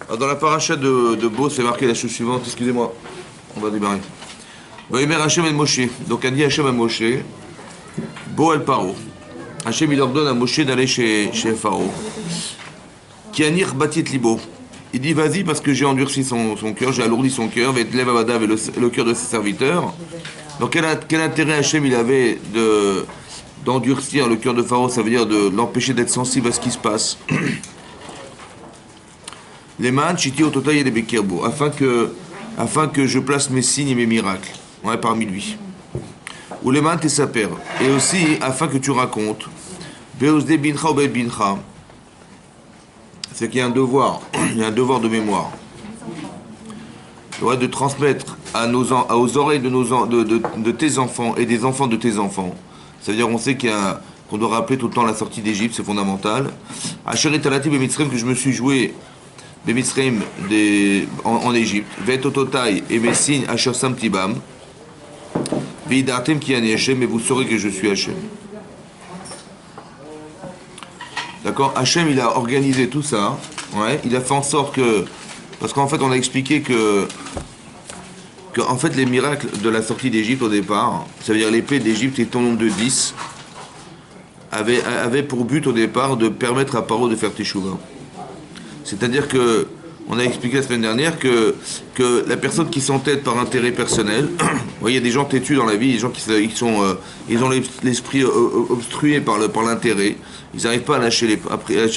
Alors, dans la paracha de Bo, c'est marqué la chose suivante. Excusez-moi, on va démarrer. Vaïmer Hachem el Moshe. Donc, a dit Hachem à Moshe, Bo el Paro. Hachem, il ordonne à Moshe d'aller chez Pharaon. Qui anir batit libo. Il dit vas-y parce que j'ai endurci son cœur, j'ai alourdi son cœur, avec l'Evavadav et le cœur de ses serviteurs. Donc quel intérêt Hachem il avait d'endurcir le cœur de Pharaon, ça veut dire de l'empêcher d'être sensible à ce qui se passe. Les man chiti ototaï et les bekirbo, afin que je place mes signes et mes miracles, parmi lui. Ou les man saper, et aussi afin que tu racontes, beosde bincha ou bel bincha, c'est qu'il y a un devoir, de mémoire. De transmettre aux oreilles de tes enfants et des enfants de tes enfants. Ça veut dire on sait qu'on doit rappeler tout le temps la sortie d'Égypte, c'est fondamental. Acheret alati bemitzrayim, que je me suis joué bemitzrayim en Égypte. Vet ototai et mes signes asher samtibam. Veidartem ki ani Hachem, et vous saurez que je suis Hachem. D'accord, Hachem il a organisé tout ça, il a fait en sorte que, parce qu'en fait on a expliqué que en fait les miracles de la sortie d'Égypte au départ, ça veut dire l'épée d'Égypte est au nombre de 10, avait pour but au départ de permettre à Paro de faire Teshuvah. C'est-à-dire que, on a expliqué la semaine dernière que la personne qui s'entête par intérêt personnel, il y a des gens têtus dans la vie, des gens ils ont l'esprit obstrué par l'intérêt, ils n'arrivent pas à lâcher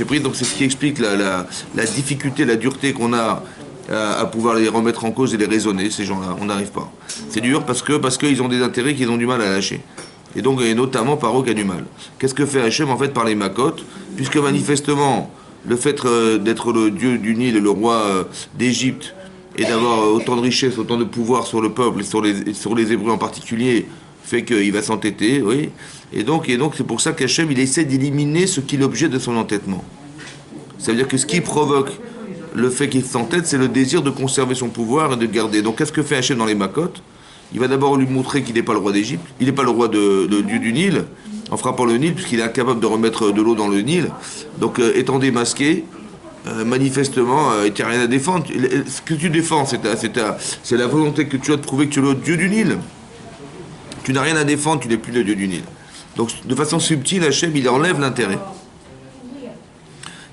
prise, donc c'est ce qui explique la difficulté, la dureté qu'on a à pouvoir les remettre en cause et les raisonner, ces gens-là, on n'arrive pas. C'est dur parce qu'ils ont des intérêts qu'ils ont du mal à lâcher. Et donc, et notamment Paro qui a du mal. Qu'est-ce que fait Hachem en fait par les makotes, puisque manifestement, le fait d'être le dieu du Nil et le roi d'Égypte, et d'avoir autant de richesses, autant de pouvoir sur le peuple, et sur les Hébreux en particulier, fait qu'il va s'entêter, oui. Et donc c'est pour ça qu'Hachem, il essaie d'éliminer ce qui est l'objet de son entêtement. Ça veut dire que ce qui provoque le fait qu'il s'entête, c'est le désir de conserver son pouvoir et de garder. Donc qu'est-ce que fait Hachem dans les makotes? Il va d'abord lui montrer qu'il n'est pas le roi d'Égypte, il n'est pas le roi du Nil, en frappant le Nil, puisqu'il est incapable de remettre de l'eau dans le Nil. Donc étant démasqué, manifestement, il n'y a rien à défendre. Ce que tu défends, c'est la volonté que tu as de prouver que tu es le dieu du Nil. Tu n'as rien à défendre, tu n'es plus le dieu du Nil. Donc de façon subtile, Hachem, il enlève l'intérêt.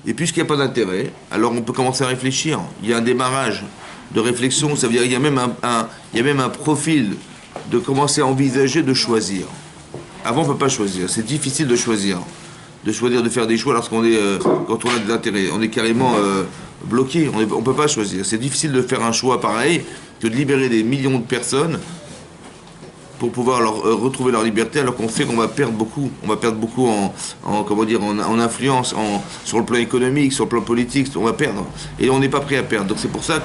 Et puisqu'il n'y a pas d'intérêt, alors on peut commencer à réfléchir. Il y a un démarrage de réflexion, ça veut dire qu'il y a même un profil de commencer à envisager de choisir. Avant, on ne peut pas choisir, c'est difficile de choisir de faire des choix lorsqu'on est, quand on a des intérêts. On est carrément bloqué, on ne peut pas choisir. C'est difficile de faire un choix pareil que de libérer des millions de personnes pour pouvoir retrouver leur liberté, alors qu'on sait qu'on va perdre beaucoup. On va perdre beaucoup en influence, sur le plan économique, sur le plan politique, on va perdre. Et on n'est pas prêt à perdre. Donc c'est pour ça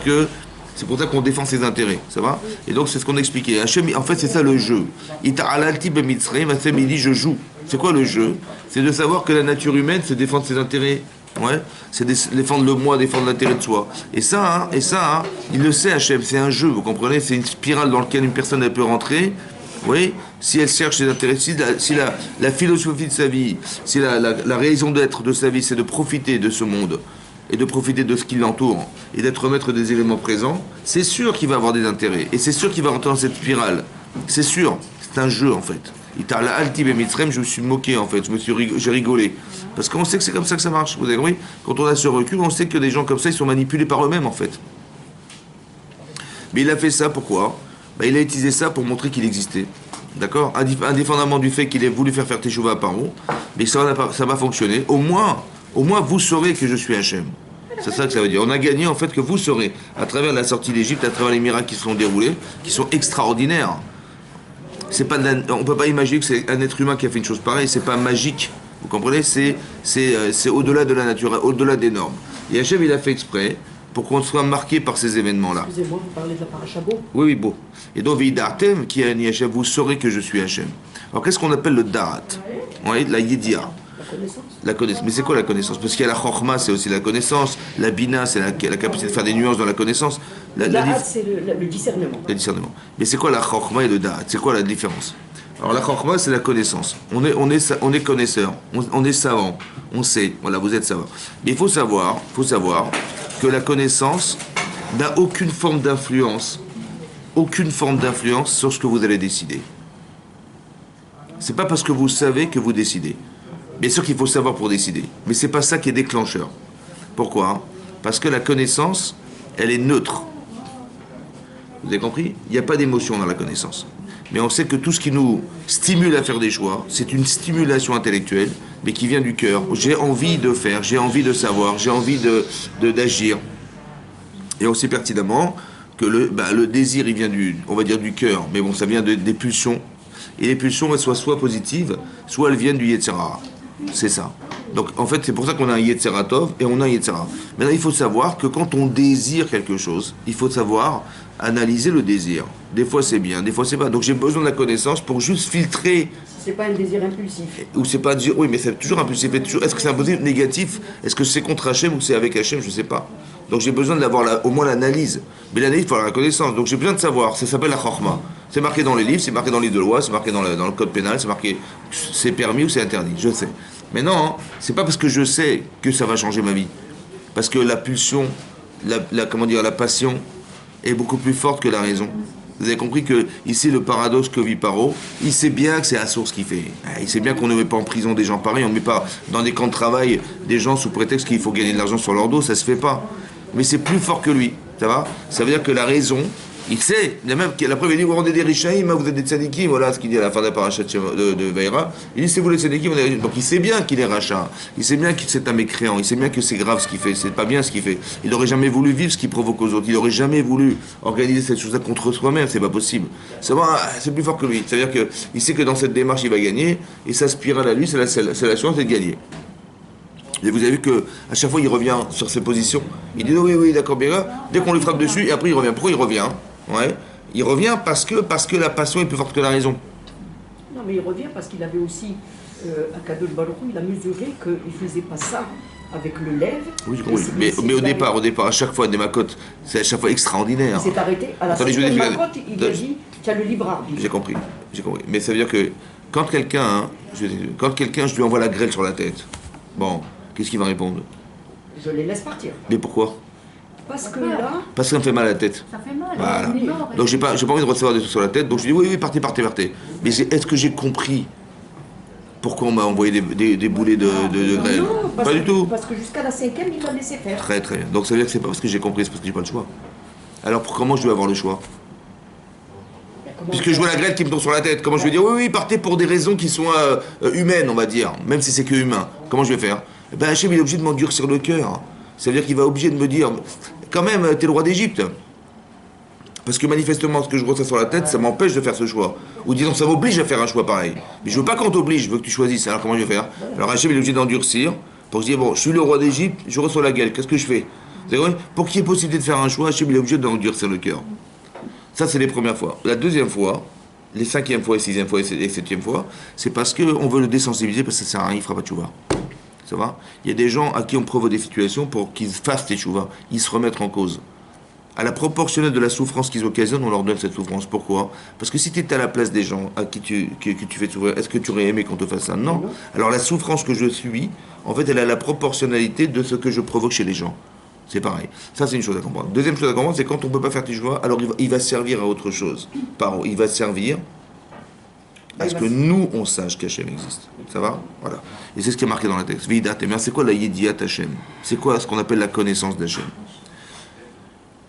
qu'on défend ses intérêts, ça va? Et donc c'est ce qu'on expliquait. Hachem, en fait c'est ça le jeu. Il dit je joue. C'est quoi le jeu? C'est de savoir que la nature humaine c'est défendre ses intérêts. C'est défendre le moi, défendre l'intérêt de soi. Et ça, il le sait Hachem, c'est un jeu, vous comprenez? C'est une spirale dans laquelle une personne elle peut rentrer. Oui, si elle cherche ses intérêts, si la philosophie de sa vie, si la raison d'être de sa vie, c'est de profiter de ce monde et de profiter de ce qui l'entoure et d'être maître des éléments présents, c'est sûr qu'il va avoir des intérêts et c'est sûr qu'il va rentrer dans cette spirale. C'est sûr, c'est un jeu en fait. Je me suis moqué en fait, j'ai rigolé. Parce qu'on sait que c'est comme ça que ça marche, vous avez compris? Quand on a ce recul, on sait que des gens comme ça, ils sont manipulés par eux-mêmes en fait. Mais il a fait ça, pourquoi? Il a utilisé ça pour montrer qu'il existait. D'accord? Indépendamment du fait qu'il ait voulu faire Teshuvah à Paro, mais ça va fonctionner. Au moins, vous saurez que je suis Hachem. C'est ça que ça veut dire. On a gagné en fait que vous saurez, à travers la sortie d'Égypte, à travers les miracles qui se sont déroulés, qui sont extraordinaires. On ne peut pas imaginer que c'est un être humain qui a fait une chose pareille, c'est pas magique. Vous comprenez? C'est au-delà de la nature, au-delà des normes. Et Hachem, il a fait exprès pour qu'on soit marqué par ces événements-là. Excusez-moi, vous parlez de la paracha Bo? Oui, Bo. Et donc, Veidartem, qui est Ani Hachem, vous saurez que je suis Hachem. Alors, qu'est-ce qu'on appelle le Darat? La Yedia. La connaissance. Mais c'est quoi la connaissance? Parce qu'il y a la Chokhma, c'est aussi la connaissance. La Bina, c'est la capacité de faire des nuances dans la connaissance. Le Darat, c'est le discernement. Le discernement. Mais c'est quoi la Chokhma et le Darat? C'est quoi la différence? Alors, la Chokhma, c'est la connaissance. On est connaisseur. On est savant. On sait. Voilà, vous êtes savant. Mais il faut savoir que la connaissance n'a aucune forme d'influence sur ce que vous allez décider. C'est pas parce que vous savez que vous décidez. Bien sûr qu'il faut savoir pour décider, mais c'est pas ça qui est déclencheur. Pourquoi? Parce que la connaissance, elle est neutre. Vous avez compris? Il n'y a pas d'émotion dans la connaissance. Mais on sait que tout ce qui nous stimule à faire des choix, c'est une stimulation intellectuelle, mais qui vient du cœur. J'ai envie de faire, j'ai envie de savoir, j'ai envie d'agir. Et on sait pertinemment que le désir, il vient on va dire du cœur, mais bon, ça vient des pulsions. Et les pulsions, elles soient soit positives, soit elles viennent du Yetzer Hara. C'est ça. Donc en fait, c'est pour ça qu'on a un Yetzer Tov et on a un Yetzer Hara. Maintenant, il faut savoir que quand on désire quelque chose, il faut savoir analyser le désir. Des fois c'est bien, des fois c'est pas. Donc j'ai besoin de la connaissance pour juste filtrer. C'est pas un désir impulsif. Ou c'est pas dire, oui, mais c'est toujours impulsif. Est-ce que c'est un désir négatif? Est-ce que c'est contre Hachem ou c'est avec Hachem? Je sais pas. Donc j'ai besoin d'avoir au moins l'analyse. Mais l'analyse, il faut avoir la connaissance. Donc j'ai besoin de savoir. Ça s'appelle la chorma. C'est marqué dans les livres, c'est marqué dans les livres de loi, c'est marqué dans le code pénal, c'est marqué c'est permis ou c'est interdit. Je sais. Mais non, c'est pas parce que je sais que ça va changer ma vie. Parce que la pulsion, la passion est beaucoup plus forte que la raison. Vous avez compris que ici le paradoxe que vit Paro, il sait bien que c'est la source qui fait. Il sait bien qu'on ne met pas en prison des gens pareils, on ne met pas dans des camps de travail des gens sous prétexte qu'il faut gagner de l'argent sur leur dos, ça se fait pas. Mais c'est plus fort que lui, ça va? Ça veut dire que la raison, il sait, il a même, la preuve il dit vous rendez des richaïm, vous êtes des tzadikim, voilà ce qu'il dit à la fin de la paracha de Vaïra, il dit c'est vous les tzadikim, donc il sait bien qu'il est rachat, il sait bien que c'est un mécréant, il sait bien que c'est grave ce qu'il fait, c'est pas bien ce qu'il fait, il n'aurait jamais voulu vivre ce qu'il provoque aux autres, il n'aurait jamais voulu organiser cette chose-là contre soi-même, c'est pas possible, c'est plus fort que lui, c'est-à-dire qu'il sait que dans cette démarche il va gagner, et sa spirale à lui c'est l'assurance de gagner. Et vous avez vu qu'à chaque fois il revient sur ses positions, il dit oui d'accord bien, dès qu'on lui frappe dessus, et après il revient, pourquoi il revient? Ouais. Il revient parce que la passion est plus forte que la raison. Non, mais il revient parce qu'il avait aussi, à Kadosh Baruch Hu, il a mesuré qu'il ne faisait pas ça avec le lève. Oui, mais au départ, à chaque fois, des macotes, c'est à chaque fois extraordinaire. Il s'est arrêté. À la cinquième macote, il a dit, tu as le libre arbitre. J'ai compris. Mais ça veut dire que quand quelqu'un, je lui envoie la grêle sur la tête, bon, qu'est-ce qu'il va répondre? Je les laisse partir. Mais pourquoi? Parce que là... Parce que ça me fait mal à la tête. Ça fait mal. Voilà. Donc j'ai pas envie de recevoir des trucs sur la tête. Donc je dis oui, partez. Mais est-ce que j'ai compris pourquoi on m'a envoyé des boulets de grêle? Non, pas du tout. Parce que jusqu'à la cinquième, il m'a laissé faire. Très bien. Donc ça veut dire que c'est pas parce que j'ai compris, c'est parce que j'ai pas le choix. Alors comment je dois avoir le choix? Puisque je vois la grêle qui me tombe sur la tête, comment je vais dire oui, partez pour des raisons qui sont humaines, on va dire, même si c'est que humain. Comment je vais faire? Ben Hachem il est obligé de m'endurcir le cœur. Ça veut dire qu'il va obligé de me dire, quand même, t'es le roi d'Égypte. Parce que manifestement, ce que je reçois sur la tête, ça m'empêche de faire ce choix. Ou disons, ça m'oblige à faire un choix pareil. Mais je veux pas qu'on t'oblige, je veux que tu choisisses. Alors comment je vais faire? Alors Hachem il est obligé d'endurcir, pour se dire, bon, je suis le roi d'Égypte, je reçois la gueule, qu'est-ce que je fais? C'est vrai? Pour qu'il y ait possibilité de faire un choix, Hachem il est obligé d'endurcir le cœur. Ça, c'est les premières fois. La deuxième fois, les cinquième fois, et sixième fois et septième fois, c'est parce qu'on veut le désensibiliser, parce que ça sert à rien, il fera pas de tchouva. Ça va? Il y a des gens à qui on provoque des situations pour qu'ils fassent des tchouva, ils se remettent en cause. À la proportionnelle de la souffrance qu'ils occasionnent, on leur donne cette souffrance. Pourquoi? Parce que si tu étais à la place des gens à qui tu fais souffrir, est-ce que tu aurais aimé qu'on te fasse ça? Non. Alors la souffrance que je suis, en fait, elle a la proportionnalité de ce que je provoque chez les gens. C'est pareil. Ça, c'est une chose à comprendre. Deuxième chose à comprendre, c'est quand on ne peut pas faire tchouva, alors il va servir à autre chose. Il va servir à ce que nous, on sache qu'Hachem existe. Ça va? Voilà. Et c'est ce qui est marqué dans le texte. Vidat. Mais c'est quoi la Yediat Hachem? C'est quoi ce qu'on appelle la connaissance d'Hachem?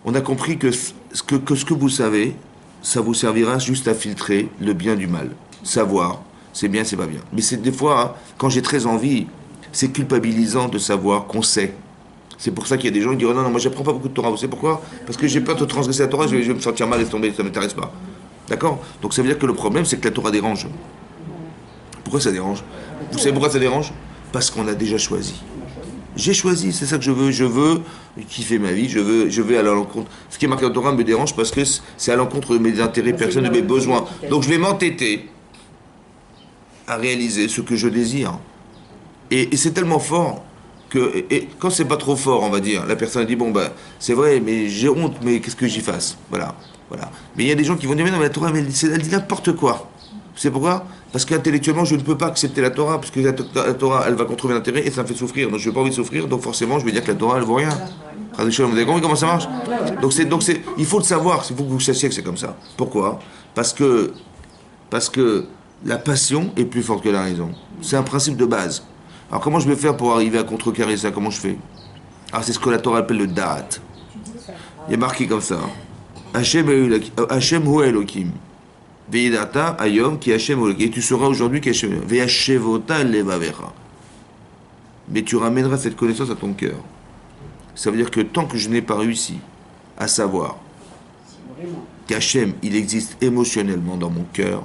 On a compris que ce que vous savez, ça vous servira juste à filtrer le bien du mal. Savoir, c'est bien, c'est pas bien. Mais c'est des fois, quand j'ai très envie, c'est culpabilisant de savoir qu'on sait. C'est pour ça qu'il y a des gens qui disent oh non, moi j'apprends pas beaucoup de Torah. Vous savez pourquoi? Parce que j'ai peur de transgresser la Torah, je vais me sentir mal et tomber, ça ne m'intéresse pas. D'accord? Donc ça veut dire que le problème, c'est que la Torah dérange. Pourquoi ça dérange? Vous savez pourquoi ça dérange? Parce qu'on a déjà choisi. J'ai choisi, c'est ça que je veux kiffer ma vie, je veux aller à l'encontre. Ce qui est marqué dans la Torah me dérange parce que c'est à l'encontre de mes intérêts personnels, de mes besoins. Donc je vais m'entêter à réaliser ce que je désire. Et c'est tellement fort que, et quand c'est pas trop fort, on va dire, la personne dit bon ben c'est vrai, mais j'ai honte, mais qu'est-ce que j'y fasse? Voilà. Mais il y a des gens qui vont dire mais non, mais la Torah, elle dit n'importe quoi. Vous savez pourquoi? Parce qu'intellectuellement, je ne peux pas accepter la Torah, parce que la Torah, elle va contre mes intérêts et ça me fait souffrir. Donc je n'ai pas envie de souffrir, donc forcément, je vais dire que la Torah, elle ne vaut rien. Vous avez compris comment ça marche? Donc il faut le savoir, il faut que vous sachiez que c'est comme ça. Pourquoi? Parce que la passion est plus forte que la raison. C'est un principe de base. Alors comment je vais faire pour arriver à contrecarrer ça? Comment je fais? Alors c'est ce que la Torah appelle le da'at. Il est marqué comme ça. Hashem hu Elokim. Ve'idata ayom ki Hashem hu Elokim. Et tu sauras aujourd'hui qui Hashem. Ve'ashevota levavecha. Mais tu ramèneras cette connaissance à ton cœur. Ça veut dire que tant que je n'ai pas réussi à savoir qu'Hachem, il existe émotionnellement dans mon cœur,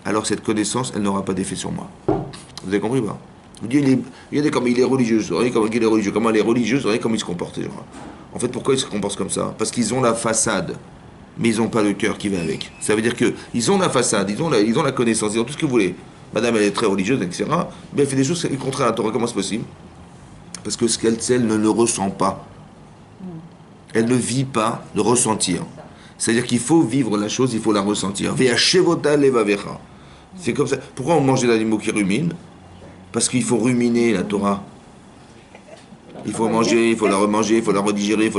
alors cette connaissance, elle n'aura pas d'effet sur moi. Vous avez compris ou pas? Regardez comme il est religieux, regardez comment il est religieux, comment les religieux, regardez comment ils se comportent. En fait, pourquoi ils se comportent comme ça? Parce qu'ils ont la façade, mais ils n'ont pas le cœur qui va avec. Ça veut dire qu'ils ont la façade, ils ont la connaissance, ils ont tout ce que vous voulez. Madame, elle est très religieuse, etc. Mais elle fait des choses contraires à la Torah. Comment c'est possible? Parce que ce qu'elle sait, elle ne le ressent pas. Elle ne vit pas de ressentir. C'est-à-dire qu'il faut vivre la chose, il faut la ressentir. C'est comme ça. Pourquoi on mange des animaux qui ruminent? Parce qu'il faut ruminer la Torah. Il faut manger, il faut la remanger, il faut la redigérer,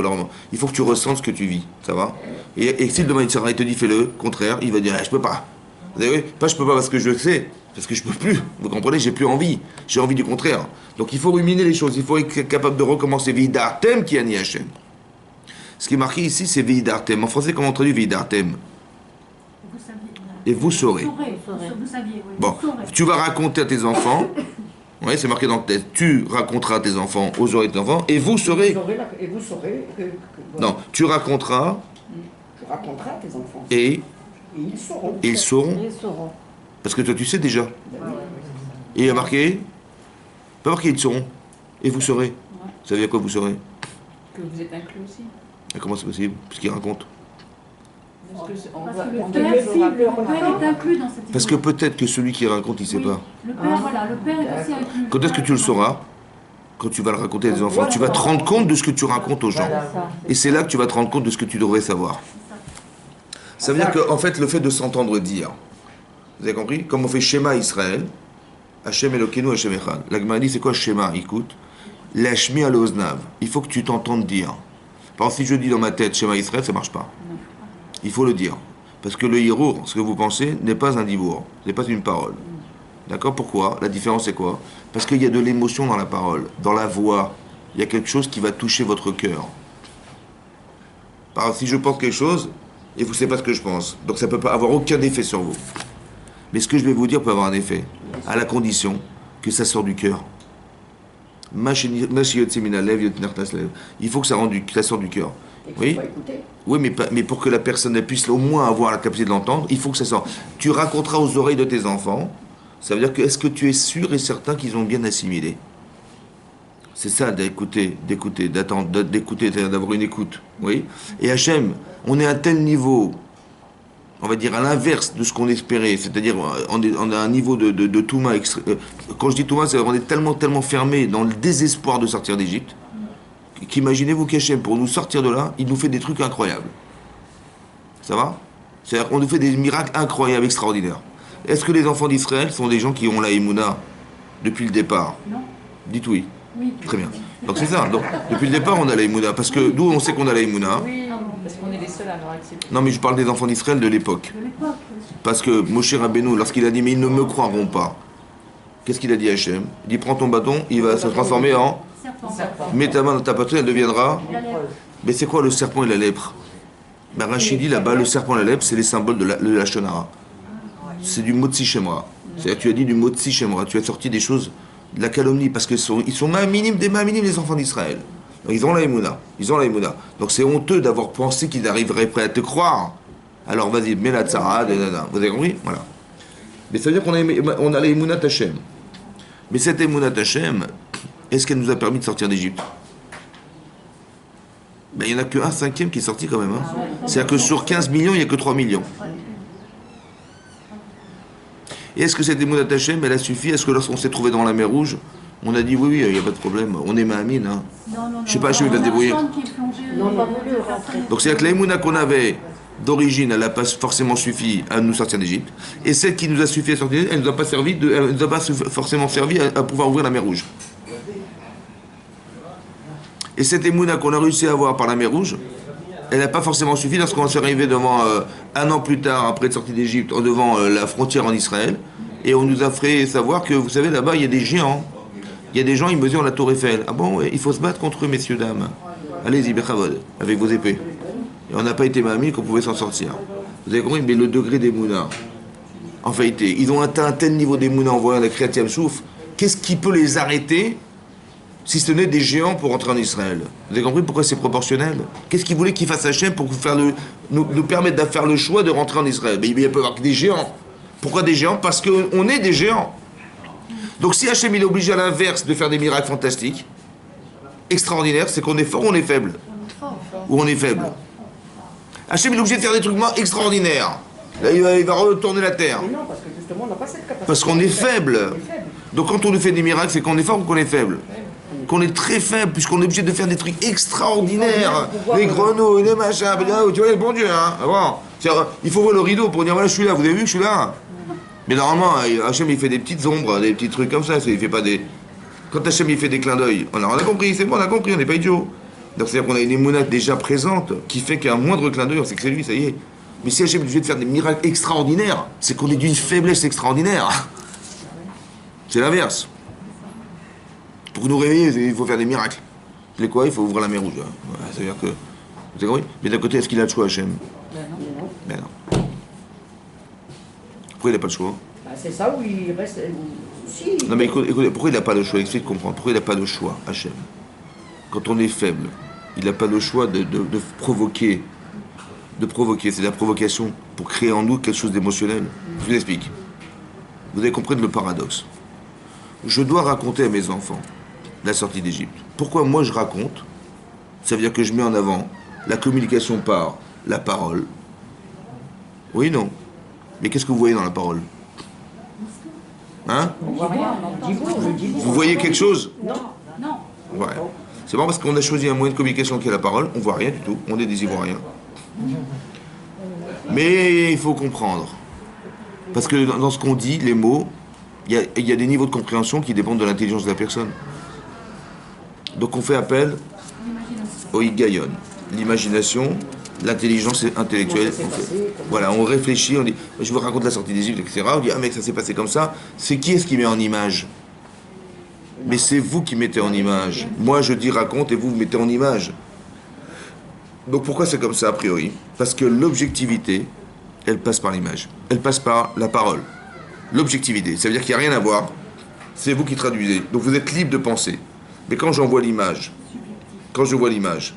il faut que tu ressentes ce que tu vis. Ça va? Et si demain il te dit fais le contraire, il va dire je peux pas. Vous avez vu? Pas je peux pas parce que je le sais. Parce que je peux plus, vous comprenez, j'ai plus envie. J'ai envie du contraire. Donc il faut ruminer les choses, il faut être capable de recommencer. Vidartem qui a ni Hachem. Ce qui est marqué ici, c'est Vidartem. En français, comment on traduit Vidartem? Et vous saurez. Vous saviez, oui. Bon, tu vas raconter à tes enfants. Oui, c'est marqué dans le texte. Tu raconteras à tes enfants, aux oreilles de tes enfants, et vous saurez. Et vous saurez Non, tu raconteras. Tu raconteras à tes enfants. Et ils sauront. Ils sauront. Parce que toi, tu sais déjà. Et il y a marqué, pas marqué, ils sauront. Et vous saurez. Ça veut dire quoi, vous saurez? Que vous êtes inclus aussi. Et comment c'est possible? Puisqu'il raconte. Parce que le père est inclus dans cette histoire. Parce que peut-être que celui qui raconte, il ne sait pas. Le père, voilà, le père est aussi inclus. Quand est-ce que tu le sauras? Quand tu vas le raconter à tes enfants. Tu vas te rendre compte de ce que tu racontes aux gens. Et c'est là que tu vas te rendre compte de ce que tu devrais savoir. Ça veut dire qu'en fait, le fait de s'entendre dire, vous avez compris? Comme on fait Shema Israël, Hashem Elokeinu Hashem Echad. La Gemara dit c'est quoi Shema? Écoute, Lashmi al Oznav. Il faut que tu t'entendes dire. Par exemple, si je dis dans ma tête Shema Israël, ça ne marche pas. Il faut le dire. Parce que le hirour, ce que vous pensez, n'est pas un dibour, n'est pas une parole. D'accord? Pourquoi? La différence c'est quoi? Parce qu'il y a de l'émotion dans la parole, dans la voix. Il y a quelque chose qui va toucher votre cœur. Par exemple, si je pense quelque chose, et vous ne savez pas ce que je pense, donc ça ne peut pas avoir aucun effet sur vous. Mais ce que je vais vous dire peut avoir un effet, à la condition que ça sort du cœur. Il faut que ça sorte du cœur. Oui, oui, mais pour que la personne puisse au moins avoir la capacité de l'entendre, il faut que ça sorte. Tu raconteras aux oreilles de tes enfants, ça veut dire que est-ce que tu es sûr et certain qu'ils ont bien assimilé? C'est ça, d'écouter, d'attendre, d'écouter, d'avoir une écoute. Oui. Et Hachem, on est à un tel niveau, on va dire à l'inverse de ce qu'on espérait, c'est-à-dire on a un niveau de Touma. Quand je dis Touma, c'est on est tellement fermé dans le désespoir de sortir d'Égypte, qu'imaginez-vous qu'Hachem, pour nous sortir de là, il nous fait des trucs incroyables. Ça va? C'est-à-dire qu'on nous fait des miracles incroyables, extraordinaires. Est-ce que les enfants d'Israël sont des gens qui ont la Emouna depuis le départ? Non. Dites oui. Oui. Très bien. Donc c'est ça. Donc, depuis le départ, on a la Emouna. Parce que d'où on sait qu'on a la Emouna? Oui, parce qu'on est les seuls à avoir accepté. Non, mais je parle des enfants d'Israël de l'époque. De l'époque. Parce que Moshe Rabbeinu, lorsqu'il a dit « mais ils ne me croiront pas », qu'est-ce qu'il a dit à Hachem? Il dit « prends ton bâton, il va se transformer en... mets ta main dans ta poitrine, elle deviendra... » Mais c'est quoi le serpent et la lèpre? Ben, Rachid dit là-bas, le serpent et la lèpre, c'est les symboles de la Shonara. C'est du Motzi Shemra. C'est-à-dire tu as dit du Motzi Shemra, tu as sorti des choses, de la calomnie, parce qu'ils sont des mains minimes, les enfants d'Israël. Donc ils ont la Emouna. Donc c'est honteux d'avoir pensé qu'ils arriveraient prêts à te croire. Alors vas-y, mets la tzara, vous avez compris? Voilà. Mais ça veut dire qu'on a la Emouna Tachem. Mais cette Emouna Tachem, est-ce qu'elle nous a permis de sortir d'Égypte? Ben, il n'y en a que 1/5 qui est sorti quand même. Hein. C'est-à-dire que sur 15 millions, il n'y a que 3 millions. Et est-ce que cette Emouna Tachem, elle a suffi? Est-ce que lorsqu'on s'est trouvé dans la mer Rouge, on a dit oui, il n'y a pas de problème, on est Mahamine. Hein. Non. Je sais pas, Hachem va se débrouiller. Donc c'est-à-dire que la Emouna qu'on avait d'origine, elle n'a pas forcément suffi à nous sortir d'Égypte. Et celle qui nous a suffi à sortir d'Égypte, elle ne nous a pas forcément servi à pouvoir ouvrir la mer Rouge. Et cette émouna qu'on a réussi à avoir par la mer Rouge, elle n'a pas forcément suffi lorsqu'on s'est arrivé devant, un an plus tard, après être sorti d'Égypte, devant la frontière en Israël, et on nous a fait savoir que, vous savez, là-bas, il y a des géants. Il y a des gens, ils mesurent la tour Eiffel. Ah bon, ouais, il faut se battre contre eux, messieurs, dames. Allez-y, Bechavod, avec vos épées. Et on n'a pas été mamie qu'on pouvait s'en sortir. Vous avez compris, mais le degré des mounas. En fait, ils ont atteint un tel niveau des mounas en voyant la Kriyat Yam Souf. Qu'est-ce qui peut les arrêter si ce n'est des géants pour entrer en Israël? Vous avez compris pourquoi c'est proportionnel? Qu'est-ce qu'ils voulaient qu'ils fassent Hachem pour nous permettre de faire le choix de rentrer en Israël? Mais il peut y avoir que des géants. Pourquoi des géants? Parce qu'on est des géants. Donc si Hachem il est obligé à l'inverse de faire des miracles fantastiques, extraordinaires, c'est qu'on est fort ou on est faible? Ou on est faible? Hachem il est obligé de faire des trucs extraordinaires. Là, il va retourner la terre. Mais non, parce que justement, on n'a pas cette capacité. Parce qu'on est faible. On est faible. Donc quand on nous fait des miracles, c'est qu'on est fort ou qu'on est faible? Qu'on est très faible, puisqu'on est obligé de faire des trucs extraordinaires. Les grenouilles, les machins, tu vois, bon Dieu, hein. Il faut voir le rideau pour dire, voilà, je suis là, vous avez vu que je suis là? Mais normalement, Hachem, il fait des petites ombres, des petits trucs comme ça, il fait pas des... Quand Hachem, il fait des clins d'œil, on a compris, c'est bon, on a compris, on n'est pas idiot. Donc c'est-à-dire qu'on a une émouna déjà présente, qui fait qu'un moindre clin d'œil, on sait que c'est lui, ça y est. Mais si Hachem est obligé de faire des miracles extraordinaires, c'est qu'on est d'une faiblesse extraordinaire. C'est l'inverse. Pour nous réveiller, il faut faire des miracles. C'est quoi? Il faut ouvrir la mer Rouge. Voilà, c'est-à-dire que... Vous avez compris? Mais d'un côté, est-ce qu'il a le choix, Hachem? Ben non. Pourquoi il n'a pas le choix? C'est ça où il reste... Si. Non mais écoutez, pourquoi il n'a pas le choix? Explique, comprendre. Pourquoi il n'a pas le choix, Hachem? Quand on est faible, il n'a pas le choix de provoquer. De provoquer, c'est la provocation pour créer en nous quelque chose d'émotionnel. Je vous explique. Vous avez compris le paradoxe. Je dois raconter à mes enfants la sortie d'Égypte. Pourquoi moi je raconte? Ça veut dire que je mets en avant la communication par la parole. Oui, non. Mais qu'est-ce que vous voyez dans la parole? Hein? On voit rien, on dit bon, je dis bon. Vous voyez quelque chose? Non. Non. Ouais. C'est bon parce qu'on a choisi un moyen de communication qui est la parole, on voit rien du tout, on est des Ivoiriens. Mais il faut comprendre. Parce que dans ce qu'on dit, les mots, il y a des niveaux de compréhension qui dépendent de l'intelligence de la personne. Donc on fait appel au higayon, l'imagination, l'intelligence intellectuelle. Voilà, on réfléchit, on dit, je vous raconte la sortie d'Égypte, etc. On dit, ah mec, ça s'est passé comme ça. C'est qui est-ce qui met en image? Mais c'est vous qui mettez en image. Moi, je dis raconte et vous mettez en image. Donc pourquoi c'est comme ça, a priori? Parce que l'objectivité, elle passe par l'image. Elle passe par la parole. L'objectivité, ça veut dire qu'il n'y a rien à voir. C'est vous qui traduisez. Donc vous êtes libre de penser. Mais quand j'envoie l'image, quand je vois l'image,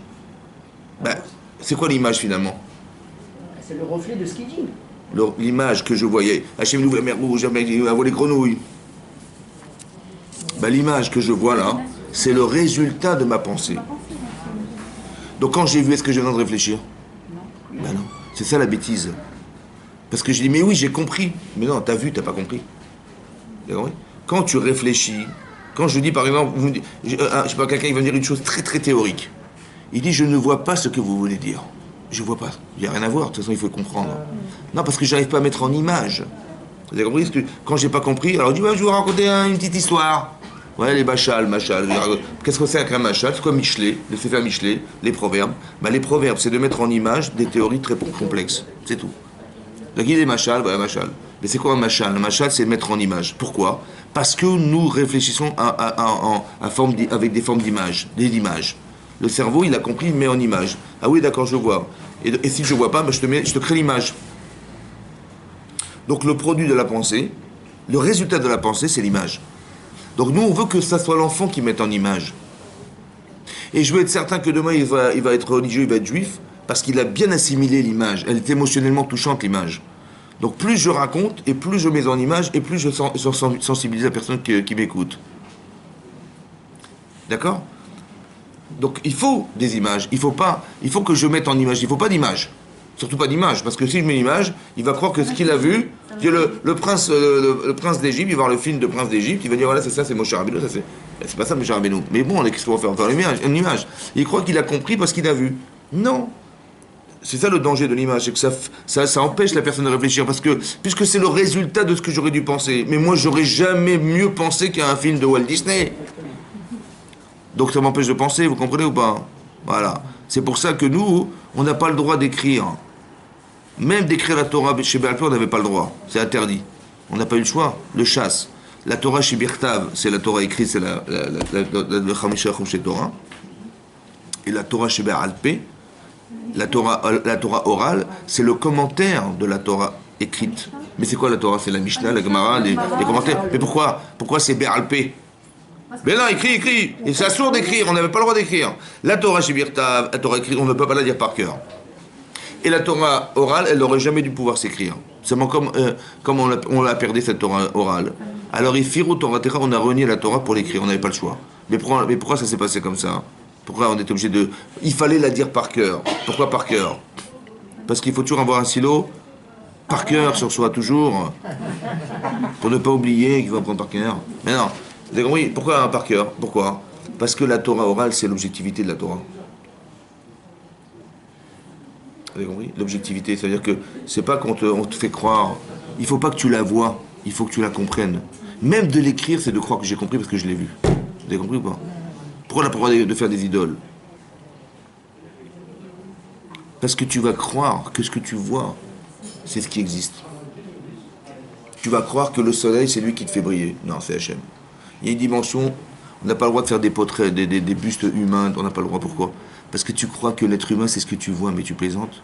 ben, c'est quoi l'image finalement? C'est le reflet de ce qu'il dit. L'image que je voyais, Hachem nous la mer Rouge, il voit les grenouilles. Ben, l'image que je vois là, c'est le résultat de ma pensée. Donc quand j'ai vu, est-ce que j'ai besoin de réfléchir? Ben non, c'est ça la bêtise. Parce que je dis, mais oui, j'ai compris. Mais non, t'as vu, t'as pas compris. Quand tu réfléchis, quand je dis par exemple, je sais pas, quelqu'un il va me dire une chose très très théorique. Il dit, je ne vois pas ce que vous voulez dire. Je vois pas. Il n'y a rien à voir, de toute façon il faut comprendre. Non, parce que j'arrive pas à mettre en image. Vous avez compris? Quand j'ai pas compris, alors je dis, ouais, je vais vous raconter une petite histoire. Ouais, les machal. Qu'est-ce que c'est qu'un machal? C'est quoi Michelet, le Sefer Michelet, les proverbes? Ben, les proverbes, c'est de mettre en image des théories très complexes. C'est tout. Donc il y a des machal, voilà, machal. Mais c'est quoi un machal? Un machal, c'est mettre en image. Pourquoi? Parce que nous réfléchissons avec des formes d'image, des images. Le cerveau, il a compris, il met en image. Ah oui, d'accord, je vois. Et si je ne vois pas, ben je te crée l'image. Donc le produit de la pensée, le résultat de la pensée, c'est l'image. Donc nous, on veut que ça soit l'enfant qui mette en image. Et je veux être certain que demain, il va être religieux, il va être juif, parce qu'il a bien assimilé l'image. Elle est émotionnellement touchante, l'image. Donc plus je raconte, et plus je mets en image, et plus je sensibilise la personne qui m'écoute. D'accord? Donc il faut des images. Il faut que je mette en image. Il ne faut pas d'image. Surtout pas d'image, parce que si je mets l'image, il va croire que ce qu'il a vu, le prince d'Égypte, il va voir le film de prince d'Égypte, il va dire voilà, c'est ça, c'est Moshe Rabbeinu, ça c'est pas ça Moshe Rabbeinu. Mais bon, qu'est-ce qu'on va faire une image. Il croit qu'il a compris parce qu'il a vu. Non. C'est ça le danger de l'image, c'est que ça empêche la personne de réfléchir, parce que, puisque c'est le résultat de ce que j'aurais dû penser. Mais moi, j'aurais jamais mieux pensé qu'à un film de Walt Disney. Donc ça m'empêche de penser, vous comprenez ou pas? Voilà. C'est pour ça que nous, on n'a pas le droit d'écrire. Même d'écrire la Torah chez Béal Pé, on n'avait pas le droit. C'est interdit. On n'a pas eu le choix. Le chasse. La Torah chez Birtav, c'est la Torah écrite, c'est le Chamisha chez Torah. Et la Torah chez Béal Pé, la Torah orale, c'est le commentaire de la Torah écrite. Mais c'est quoi la Torah? C'est la Mishnah, la Gemara, les commentaires. Mais pourquoi c'est Béal Pé? Mais non, écrit. Et c'est assourd d'écrire, on n'avait pas le droit d'écrire. La Torah chez Birtav, la Torah écrite, on ne peut pas la dire par cœur. Et la Torah orale, elle n'aurait jamais dû pouvoir s'écrire. Seulement comme on l'a perdu cette Torah orale. Alors, on a renié la Torah pour l'écrire, on n'avait pas le choix. Mais pourquoi ça s'est passé comme ça? Pourquoi on était obligé de... Il fallait la dire par cœur. Pourquoi par cœur? Parce qu'il faut toujours avoir un silo par cœur sur soi, toujours. Pour ne pas oublier qu'il faut apprendre par cœur. Mais non, vous avez compris? Pourquoi par cœur? Pourquoi? Parce que la Torah orale, c'est l'objectivité de la Torah. Vous avez compris? L'objectivité, c'est-à-dire que c'est pas qu'on te fait croire. Il ne faut pas que tu la vois, il faut que tu la comprennes. Même de l'écrire, c'est de croire que j'ai compris parce que je l'ai vu. Vous avez compris ou pas? Pourquoi on n'a pas le droit de faire des idoles? Parce que tu vas croire que ce que tu vois, c'est ce qui existe. Tu vas croire que le soleil, c'est lui qui te fait briller. Non, c'est Hachem. Il y a une dimension, on n'a pas le droit de faire des portraits, des bustes humains, on n'a pas le droit. Pourquoi? Parce que tu crois que l'être humain, c'est ce que tu vois, mais tu plaisantes.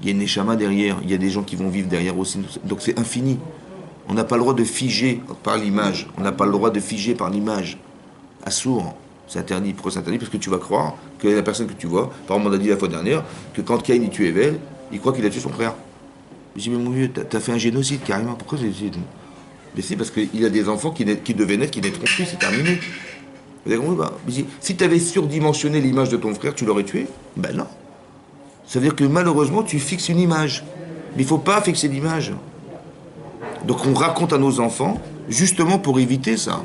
Il y a une neshama derrière, il y a des gens qui vont vivre derrière aussi. Donc c'est infini. On n'a pas le droit de figer par l'image. On n'a pas le droit de figer par l'image. Assourd, c'est interdit. Pourquoi c'est interdit? Parce que tu vas croire que la personne que tu vois, par exemple, on a dit la fois dernière, que quand Caïn il tue Evel, il croit qu'il a tué son frère. Je dis, mais mon vieux, t'as fait un génocide carrément. Pourquoi c'est génocide? Mais si, parce qu'il a des enfants qui devaient naître, qui naîtront plus, c'est terminé. Vous avez compris ou pas? Si tu avais surdimensionné l'image de ton frère, tu l'aurais tué? Ben non. Ça veut dire que malheureusement, tu fixes une image. Mais il ne faut pas fixer l'image. Donc on raconte à nos enfants, justement pour éviter ça.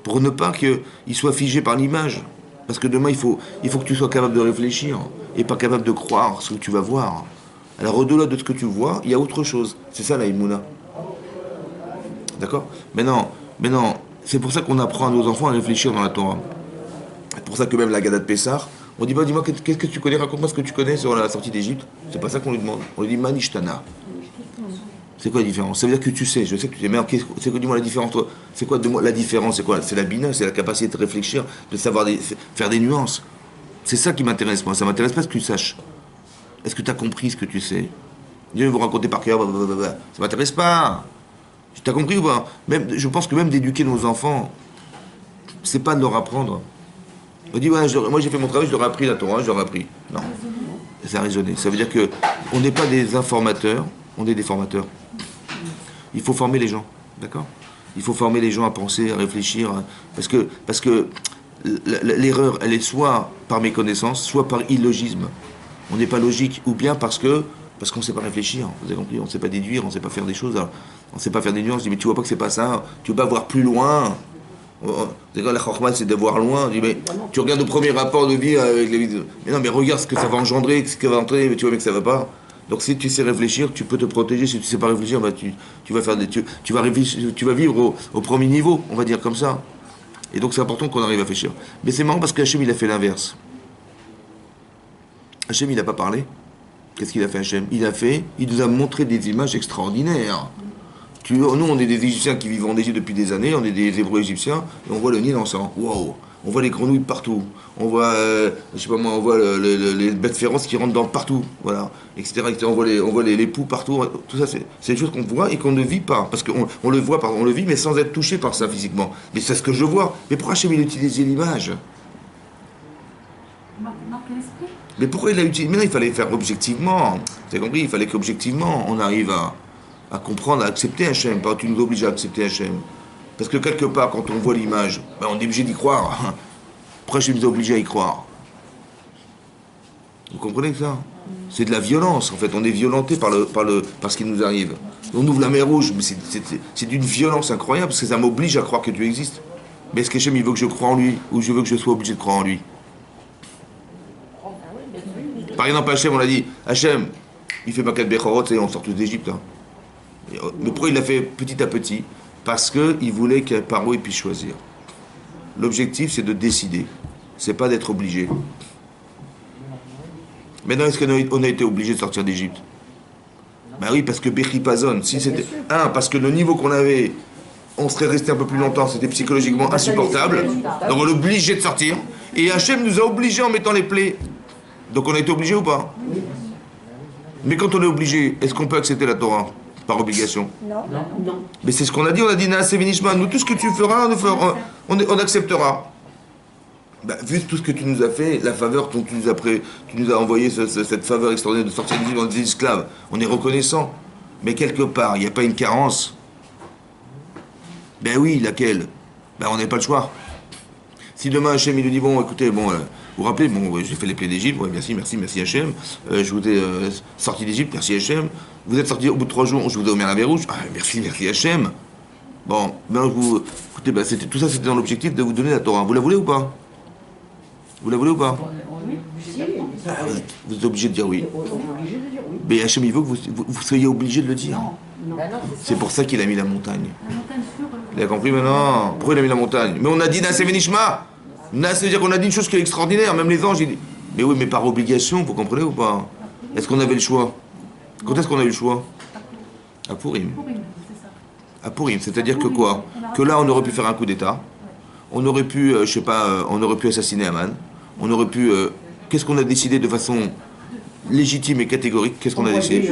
Pour ne pas qu'ils soient figés par l'image. Parce que demain, il faut que tu sois capable de réfléchir et pas capable de croire ce que tu vas voir. Alors au-delà de ce que tu vois, il y a autre chose. C'est ça la Imouna. D'accord? Mais non, c'est pour ça qu'on apprend à nos enfants à réfléchir dans la Torah. C'est pour ça que même la Gada de Pessah, on dit, dis-moi, qu'est-ce que tu connais? Raconte-moi ce que tu connais sur la sortie d'Égypte. C'est pas ça qu'on lui demande. On lui dit Manishtana. C'est quoi la différence? Ça veut dire que tu sais, je sais que tu sais, mais c'est quoi, dis-moi la différence, toi? C'est quoi, la différence, c'est quoi? C'est la bina, c'est la capacité de réfléchir, de savoir faire des nuances. C'est ça qui m'intéresse, moi. Ça m'intéresse pas ce que tu saches. Est-ce que tu as compris ce que tu sais? Dieu vous raconter par cœur, ça m'intéresse pas. Tu as compris ou pas? Même, je pense que même d'éduquer nos enfants, c'est pas de leur apprendre. On dit, ouais, moi j'ai fait mon travail, je leur ai appris la Torah, je leur ai appris. Non, c'est à raisonner. Ça veut dire que on n'est pas des informateurs, on est des formateurs. Il faut former les gens, d'accord? Il faut former les gens à penser, à réfléchir, parce que l'erreur, elle est soit par méconnaissance, soit par illogisme. On n'est pas logique, ou bien parce qu'on ne sait pas réfléchir, vous avez compris? On ne sait pas déduire, on ne sait pas faire des choses, alors, on ne sait pas faire des nuances. Je dis, mais tu vois pas que c'est pas ça, tu veux pas voir plus loin. La chorma, c'est de voir loin. Je dis, mais tu regardes le premier rapport de vie avec les vidéos. Mais non, mais regarde ce que ça va engendrer, ce que va entrer, mais tu vois bien que ça va pas. Donc si tu sais réfléchir, tu peux te protéger. Si tu ne sais pas réfléchir, bah, tu vas faire tu vas vivre au premier niveau, on va dire comme ça. Et donc c'est important qu'on arrive à réfléchir. Mais c'est marrant parce qu'Hachem, il a fait l'inverse. Hachem, il n'a pas parlé. Qu'est-ce qu'il a fait, Hachem? Il nous a montré des images extraordinaires. Nous, on est des Égyptiens qui vivent en Égypte depuis des années, on est des Hébreux égyptiens, et on voit le Nil en sang. Waouh! On voit les grenouilles partout. On voit, je sais pas moi, on voit les bêtes féroces qui rentrent dans partout, voilà, etc. On voit les poux partout. Tout ça, c'est des choses qu'on voit et qu'on ne vit pas, parce qu'on le voit, on le vit, mais sans être touché par ça physiquement. Mais c'est ce que je vois. Mais pourquoi Hachem il a utilisé l'image? Mais pourquoi il l'a utilisé? Mais non, il fallait faire objectivement. Tu as compris? Il fallait qu'objectivement, on arrive à comprendre, à accepter Hachem. Pas tu nous obliges à accepter Hachem. Parce que quelque part, quand on voit l'image, ben on est obligé d'y croire. Pourquoi Hachem nous a obligés à y croire? Vous comprenez ça? C'est de la violence, en fait. On est violenté par ce qui nous arrive. On ouvre la mer Rouge, mais c'est d'une violence incroyable, parce que ça m'oblige à croire que Dieu existe. Mais est-ce qu'Hachem, il veut que je croie en lui, ou je veux que je sois obligé de croire en lui? Par exemple, Hachem, on a dit, Hachem, il fait Makat Bechorot, et on sort tous d'Égypte. Hein. Mais pourquoi il l'a fait petit à petit? Parce qu'il voulait que Paro puisse choisir. L'objectif, c'est de décider. C'est pas d'être obligé. Maintenant, est-ce qu'on a été obligé de sortir d'Égypte? Ben oui, parce que Bechipazon, si c'était... parce que le niveau qu'on avait, on serait resté un peu plus longtemps, c'était psychologiquement insupportable. Donc on est obligé de sortir. Et Hachem nous a obligés en mettant les plaies. Donc on a été obligé ou pas? Mais quand on est obligé, est-ce qu'on peut accepter la Torah par obligation? Non. Mais c'est ce qu'on a dit Naaseh Venishma. Nous, tout ce que tu feras, on acceptera. Bah, vu tout ce que tu nous as fait, la faveur dont tu nous as envoyé cette faveur extraordinaire de sortir des esclaves, on est reconnaissant. Mais quelque part, il n'y a pas une carence. Ben oui, laquelle? Ben on n'a pas le choix. Si demain Hachem il nous dit, bon écoutez, bon, vous vous rappelez, bon j'ai fait les plaies d'Égypte, ouais, merci Hachem, je vous ai sorti d'Égypte, merci Hachem, vous êtes sorti au bout de 3 jours, je vous ai ouvert la mer rouge, merci Hachem. Bon, ben écoutez, ben, tout ça c'était dans l'objectif de vous donner la Torah. Vous la voulez ou pas? Vous la voulez ou pas? Vous êtes obligé de dire oui. Mais Hachem il veut que vous soyez obligé de le dire. C'est pour ça qu'il a mis la montagne. Il a compris maintenant? Pourquoi il a mis la montagne? Mais on a dit Naaseh Venishma. Naaseh veut dire qu'on a dit une chose qui est extraordinaire. Même les anges, ils disent. Mais oui, mais par obligation, vous comprenez ou pas? Est-ce qu'on avait le choix? Quand est-ce qu'on a eu le choix? À Purim. À Purim, c'est-à-dire que quoi? Que là, on aurait pu faire un coup d'État. On aurait pu, je sais pas, on aurait pu assassiner Aman. On aurait pu. Qu'est-ce qu'on a décidé de façon légitime et catégorique? Qu'est-ce qu'on a décidé?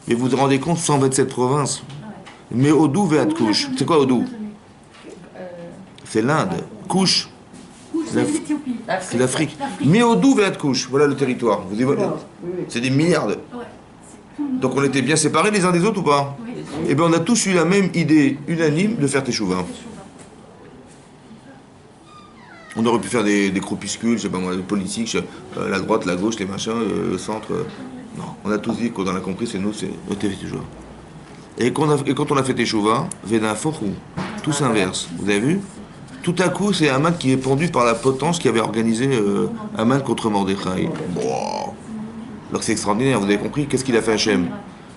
Mais vous vous rendez compte, 127 provinces. Mais Odou Veat Kouch. C'est quoi Odou? C'est l'Inde. Kouch. C'est l'Afrique. Mais Odou Veat Kouch. Voilà le territoire. Vous voyez, c'est des milliards. Donc on était bien séparés les uns des autres ou pas? Eh bien on a tous eu la même idée unanime de faire Teshuvah. On aurait pu faire des groupuscules, je sais pas moi, politiques, la droite, la gauche, les machins, le centre. Non, on a tous dit qu'on en a compris, c'est nous, c'est Teshuvah. Et quand on a fait Teshuvah, Vena Forou, tout s'inverse. Vous avez vu? Tout à coup, c'est Haman qui est pendu par la potence qui avait organisé Haman contre Mordechai. Wow. Alors c'est extraordinaire, vous avez compris? Qu'est-ce qu'il a fait Hachem?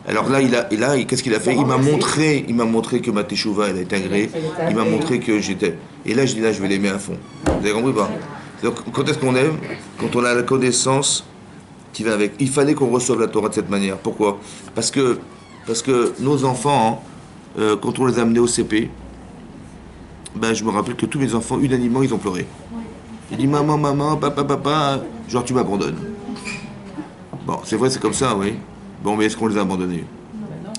Alors là, qu'est-ce qu'il a fait? Il m'a montré que ma Teshuvah, elle a été agréée. Il m'a montré que j'étais... Et là, je dis, là, je vais l'aimer à fond. Vous avez compris ou pas? Donc, quand est-ce qu'on aime? Quand on a la connaissance qui va avec. Il fallait qu'on reçoive la Torah de cette manière. Pourquoi? Parce que nos enfants, quand on les a amenés au CP, ben, je me rappelle que tous mes enfants, unanimement, ils ont pleuré. Ils disent, maman, papa, genre tu m'abandonnes. Bon, c'est vrai, c'est comme ça, oui. Bon, mais est-ce qu'on les a abandonnés?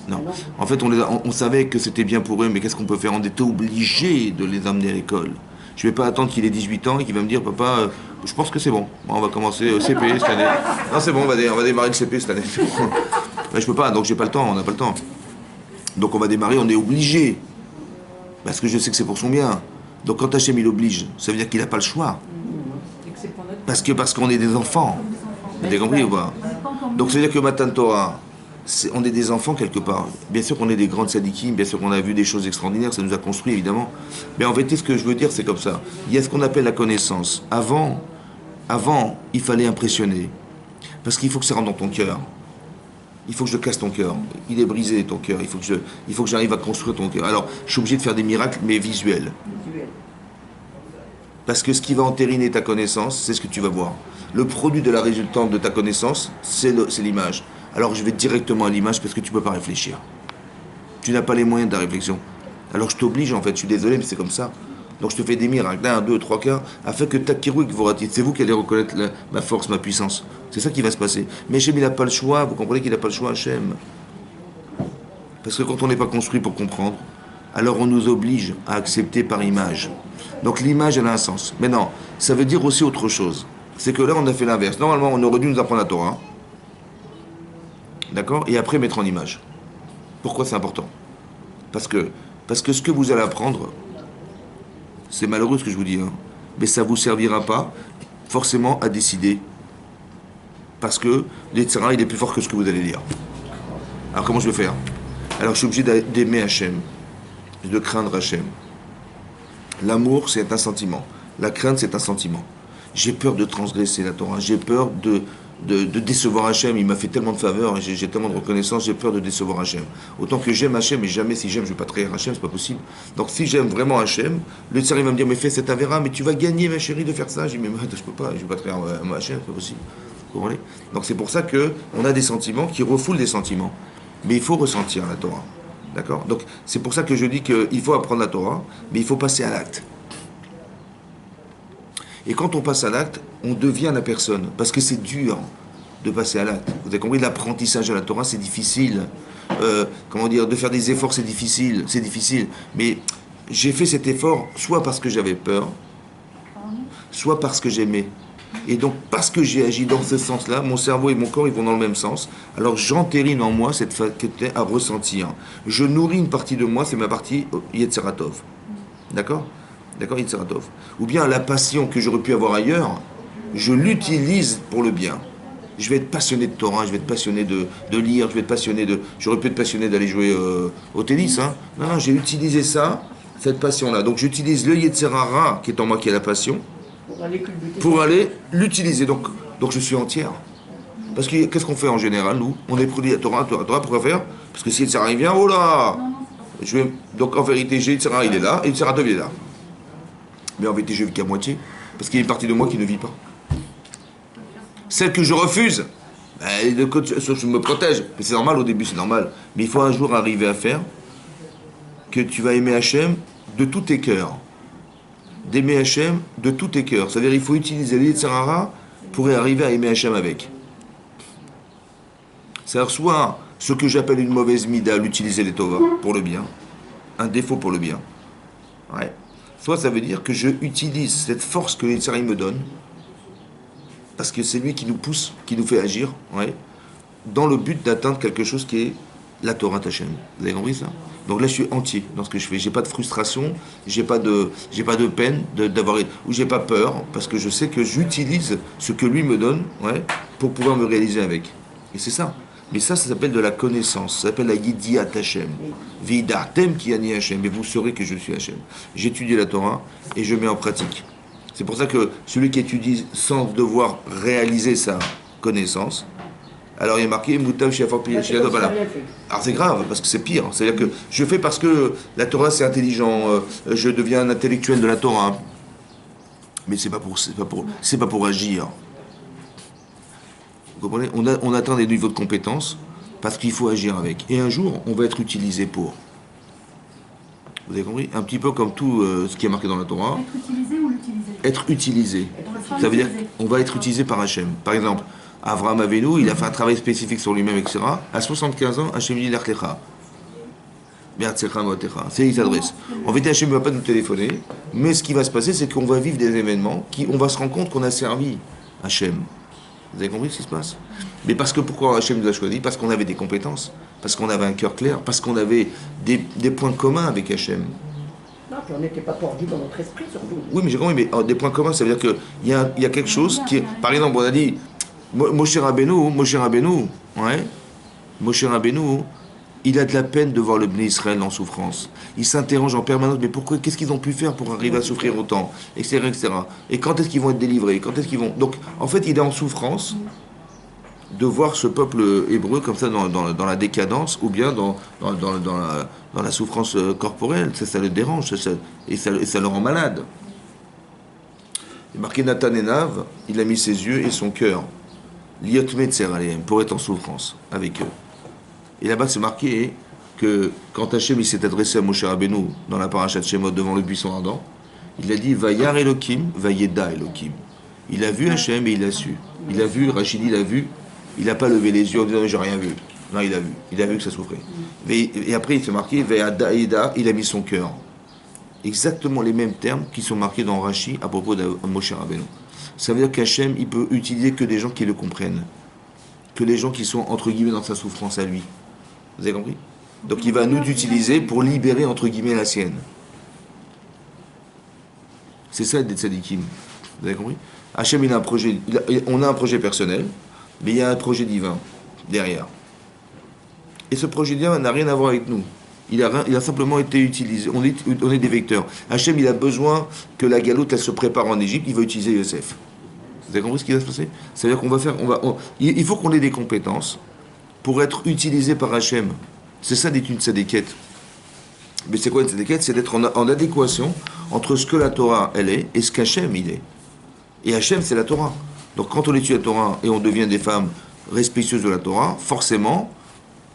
Non. En fait, on savait que c'était bien pour eux, mais qu'est-ce qu'on peut faire? On était obligé de les amener à l'école. Je ne vais pas attendre qu'il ait 18 ans et qu'il va me dire, papa, je pense que c'est bon. On va commencer au CP cette année. Non, c'est bon, on va démarrer le CP cette année. Là, je peux pas, donc j'ai pas le temps, on n'a pas le temps. Donc on va démarrer, on est obligé. Parce que je sais que c'est pour son bien. Donc quand Hachem il oblige, ça veut dire qu'il n'a pas le choix. Parce qu'on est des enfants. Vous avez compris ou pas? Donc ça veut dire que Matan Torah, on est des enfants quelque part. Bien sûr qu'on est des grandes sadikim, bien sûr qu'on a vu des choses extraordinaires, ça nous a construit évidemment. Mais en vérité, ce que je veux dire, c'est comme ça. Il y a ce qu'on appelle la connaissance. Avant, il fallait impressionner. Parce qu'il faut que ça rentre dans ton cœur. Il faut que je casse ton cœur. Il est brisé ton cœur. Il faut que j'arrive à construire ton cœur. Alors, je suis obligé de faire des miracles, mais visuels. Parce que ce qui va entériner ta connaissance, c'est ce que tu vas voir. Le produit de la résultante de ta connaissance, c'est l'image. Alors je vais directement à l'image parce que tu ne peux pas réfléchir. Tu n'as pas les moyens de la réflexion. Alors je t'oblige en fait, je suis désolé, mais c'est comme ça. Donc je te fais des miracles, 1, 2, 3 quarts, afin que Takiru et Kvoratit, c'est vous qui allez reconnaître ma force, ma puissance. C'est ça qui va se passer. Mais Hachem, il n'a pas le choix, vous comprenez qu'il n'a pas le choix, Hachem. Parce que quand on n'est pas construit pour comprendre, alors on nous oblige à accepter par image. Donc l'image, elle a un sens. Mais non, ça veut dire aussi autre chose. C'est que là, on a fait l'inverse. Normalement, on aurait dû nous apprendre la Torah. D'accord? Et après, mettre en image. Pourquoi c'est important? Parce que ce que vous allez apprendre, c'est malheureux ce que je vous dis, hein, mais ça ne vous servira pas forcément à décider. Parce que l'Etzera, il est plus fort que ce que vous allez dire. Alors comment je vais faire? Alors je suis obligé d'aimer Hachem, de craindre Hachem. L'amour, c'est un sentiment. La crainte, c'est un sentiment. J'ai peur de transgresser la Torah. J'ai peur de décevoir Hachem. Il m'a fait tellement de faveurs, et j'ai tellement de reconnaissance, j'ai peur de décevoir Hachem. Autant que j'aime Hachem, et jamais si j'aime, je ne vais pas trahir Hachem, c'est pas possible. Donc si j'aime vraiment Hachem, le tsar il va me dire, mais fais cet avéra, mais tu vas gagner ma chérie de faire ça. Je dis, mais je peux pas, je vais pas trahir Hachem, c'est pas possible. Vous comprenez? Donc c'est pour ça qu'on a des sentiments qui refoulent des sentiments. Mais il faut ressentir la Torah. D'accord? Donc c'est pour ça que je dis qu'il faut apprendre la Torah, mais il faut passer à l'acte. Et quand on passe à l'acte, on devient la personne. Parce que c'est dur de passer à l'acte. Vous avez compris, l'apprentissage à la Torah, c'est difficile. Comment dire, de faire des efforts, c'est difficile. C'est difficile. Mais j'ai fait cet effort soit parce que j'avais peur, soit parce que j'aimais. Et donc, parce que j'ai agi dans ce sens-là, mon cerveau et mon corps, ils vont dans le même sens. Alors, j'entérine en moi cette faculté à ressentir. Je nourris une partie de moi, c'est ma partie Yetzeratov. D'accord? D'accord, Yetzeratov. Ou bien la passion que j'aurais pu avoir ailleurs, je l'utilise pour le bien. Je vais être passionné de Torah, je vais être passionné de lire, je vais être passionné de... J'aurais pu être passionné d'aller jouer au tennis. Hein. Non, non, j'ai utilisé ça, cette passion-là. Donc j'utilise le Yetzerara, qui est en moi, qui est la passion, pour aller l'utiliser. Donc je suis entière. Parce que qu'est-ce qu'on fait en général, nous? On est produit à Torah, pourquoi faire? Parce que si Yetzerara il vient, oh là Donc en vérité, j'ai Yetzerara, il est là, et Yetzeratov, il est là. Mais en vérité, je vis qu'à moitié. Parce qu'il y a une partie de moi qui ne vit pas. Celle que je refuse, je me protège. Mais c'est normal au début, c'est normal. Mais il faut un jour arriver à faire que tu vas aimer Hachem de tous tes cœurs. D'aimer Hachem de tous tes cœurs. C'est-à-dire qu'il faut utiliser l'Yetzerara pour arriver à aimer Hachem avec. C'est-à-dire soit ce que j'appelle une mauvaise mida, l'utiliser les Tova pour le bien, un défaut pour le bien. Ouais. Soit ça veut dire que je utilise cette force que l'Yetzerara me donne, parce que c'est lui qui nous pousse, qui nous fait agir, ouais, dans le but d'atteindre quelque chose qui est la Torah Hachem. Vous avez compris ça? Donc là, je suis entier dans ce que je fais. J'ai pas de frustration, j'ai pas de peine d'avoir, ou j'ai pas peur, parce que je sais que j'utilise ce que lui me donne, ouais, pour pouvoir me réaliser avec. Et c'est ça. Mais ça s'appelle de la connaissance. Ça s'appelle la Yidiat Hachem. Vidartem ki ani Hachem. Et vous saurez que je suis Hachem. J'étudie la Torah et je mets en pratique. C'est pour ça que celui qui étudie sans devoir réaliser sa connaissance, alors il est marqué Moutav Shiafar Piyashiyadov. Voilà. Alors c'est grave, parce que c'est pire. C'est-à-dire que je fais parce que la Torah c'est intelligent, je deviens un intellectuel de la Torah. Mais c'est pas pour agir. Vous comprenez? On atteint des niveaux de compétence parce qu'il faut agir avec. Et un jour, on va être utilisé pour. Vous avez compris? Un petit peu comme tout ce qui est marqué dans la Torah. Être utilisé ou l'utiliser? Être utilisé. Ça veut dire qu'on va être utilisé par Hachem. Par exemple, Avraham Avinu, il a fait un travail spécifique sur lui-même, etc. À 75 ans, Hachem dit l'Arlecha. C'est il s'adresse. En fait, Hachem ne va pas nous téléphoner, mais ce qui va se passer, c'est qu'on va vivre des événements, on va se rendre compte qu'on a servi Hachem. Vous avez compris ce qui se passe? Mais parce que pourquoi Hachem nous a choisi? Parce qu'on avait des compétences, parce qu'on avait un cœur clair, parce qu'on avait des points communs avec Hachem. Non, puis on n'était pas tordus dans notre esprit, surtout. Oui, mais j'ai compris, mais des points communs, ça veut dire qu'il y a quelque chose qui est... Par exemple, on a dit, Moshe Rabbeinu, ouais, Moshe Rabbeinu, il a de la peine de voir le Bnei Israël en souffrance. Il s'interroge en permanence, mais pourquoi, qu'est-ce qu'ils ont pu faire pour arriver à souffrir autant, etc., etc. Et quand est-ce qu'ils vont être délivrés? Quand est-ce qu'ils vont... Donc, en fait, il est en souffrance de voir ce peuple hébreu comme ça dans la décadence, ou bien dans la souffrance corporelle. Ça le dérange, et ça le rend malade. Il est marqué Nathan Enav, il a mis ses yeux et son cœur, Liotmet Seralem, pour être en souffrance avec eux. Et là-bas, c'est marqué que quand Hachem il s'est adressé à Moshe Rabbeinu dans la parashat Shemot devant le buisson ardent, il a dit Vayar Elokim, Vayeda Elokim. Il a vu Hachem et il a su. Il a vu, Rachid il a vu, il n'a pas levé les yeux en disant j'ai rien vu. Non, il a vu que ça souffrait. Et après, il s'est marqué Vayeda Eda, il a mis son cœur. Exactement les mêmes termes qui sont marqués dans Rashi à propos de Moshe Rabbeinu. Ça veut dire qu'Hachem, il peut utiliser que des gens qui le comprennent, que les gens qui sont entre guillemets dans sa souffrance à lui. Vous avez compris? Donc il va nous utiliser pour libérer entre guillemets la sienne. C'est ça d'être tzadikim. Vous avez compris? Hachem, il a un projet, on a un projet personnel, mais il y a un projet divin derrière. Et ce projet divin n'a rien à voir avec nous. Il a simplement été utilisé. On est des vecteurs. Hachem, il a besoin que la galoute, elle se prépare en Égypte. Il va utiliser Yosef. Vous avez compris ce qui va se passer? C'est-à-dire qu'on va faire, il faut qu'on ait des compétences pour être utilisé par Hachem. C'est ça d'être une tzadékette. Mais c'est quoi une tzadékette? C'est d'être en adéquation entre ce que la Torah, elle est, et ce qu'Hachem, il est. Et Hachem, c'est la Torah. Donc quand on étudie la Torah et on devient des femmes respectueuses de la Torah, forcément,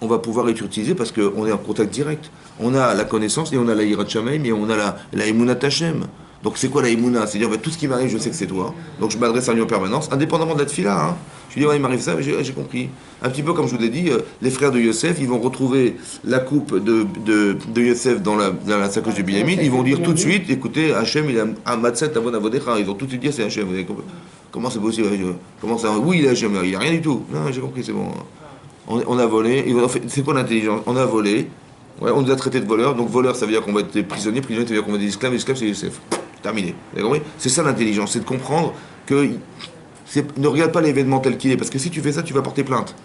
on va pouvoir être utilisé parce qu'on est en contact direct. On a la connaissance et on a la Yirat Shamayim et on a la Emunat Hashem. Donc c'est quoi la Emunat? C'est-à-dire tout ce qui m'arrive, je sais que c'est toi. Donc je m'adresse à lui en permanence, indépendamment de la tefila. Hein. Je lui dis, ouais, il m'arrive ça, mais j'ai compris. Un petit peu comme je vous l'ai dit, les frères de Yosef, ils vont retrouver la coupe de Yosef dans la sacoche de Binyamin. Ils vont dire tout de suite, écoutez, Hachem, il a un matset avon avodecha. Ils vont tout de suite dire, c'est Hachem. Vous avez compris? Comment c'est possible? Comment ça? Oui, il est Hachem, il n'y a rien du tout. Non, j'ai compris, c'est bon. On a volé. C'est quoi l'intelligence? On a volé. Ouais, on nous a traités de voleurs. Donc voleur, ça veut dire qu'on va être des prisonniers. Prisonnier, ça veut dire qu'on va être des esclaves. Esclaves, c'est Yosef. Terminé. Vous avez compris? C'est ça l'intelligence, c'est de comprendre que ne regarde pas l'événement tel qu'il est, parce que si tu fais ça, tu vas porter plainte.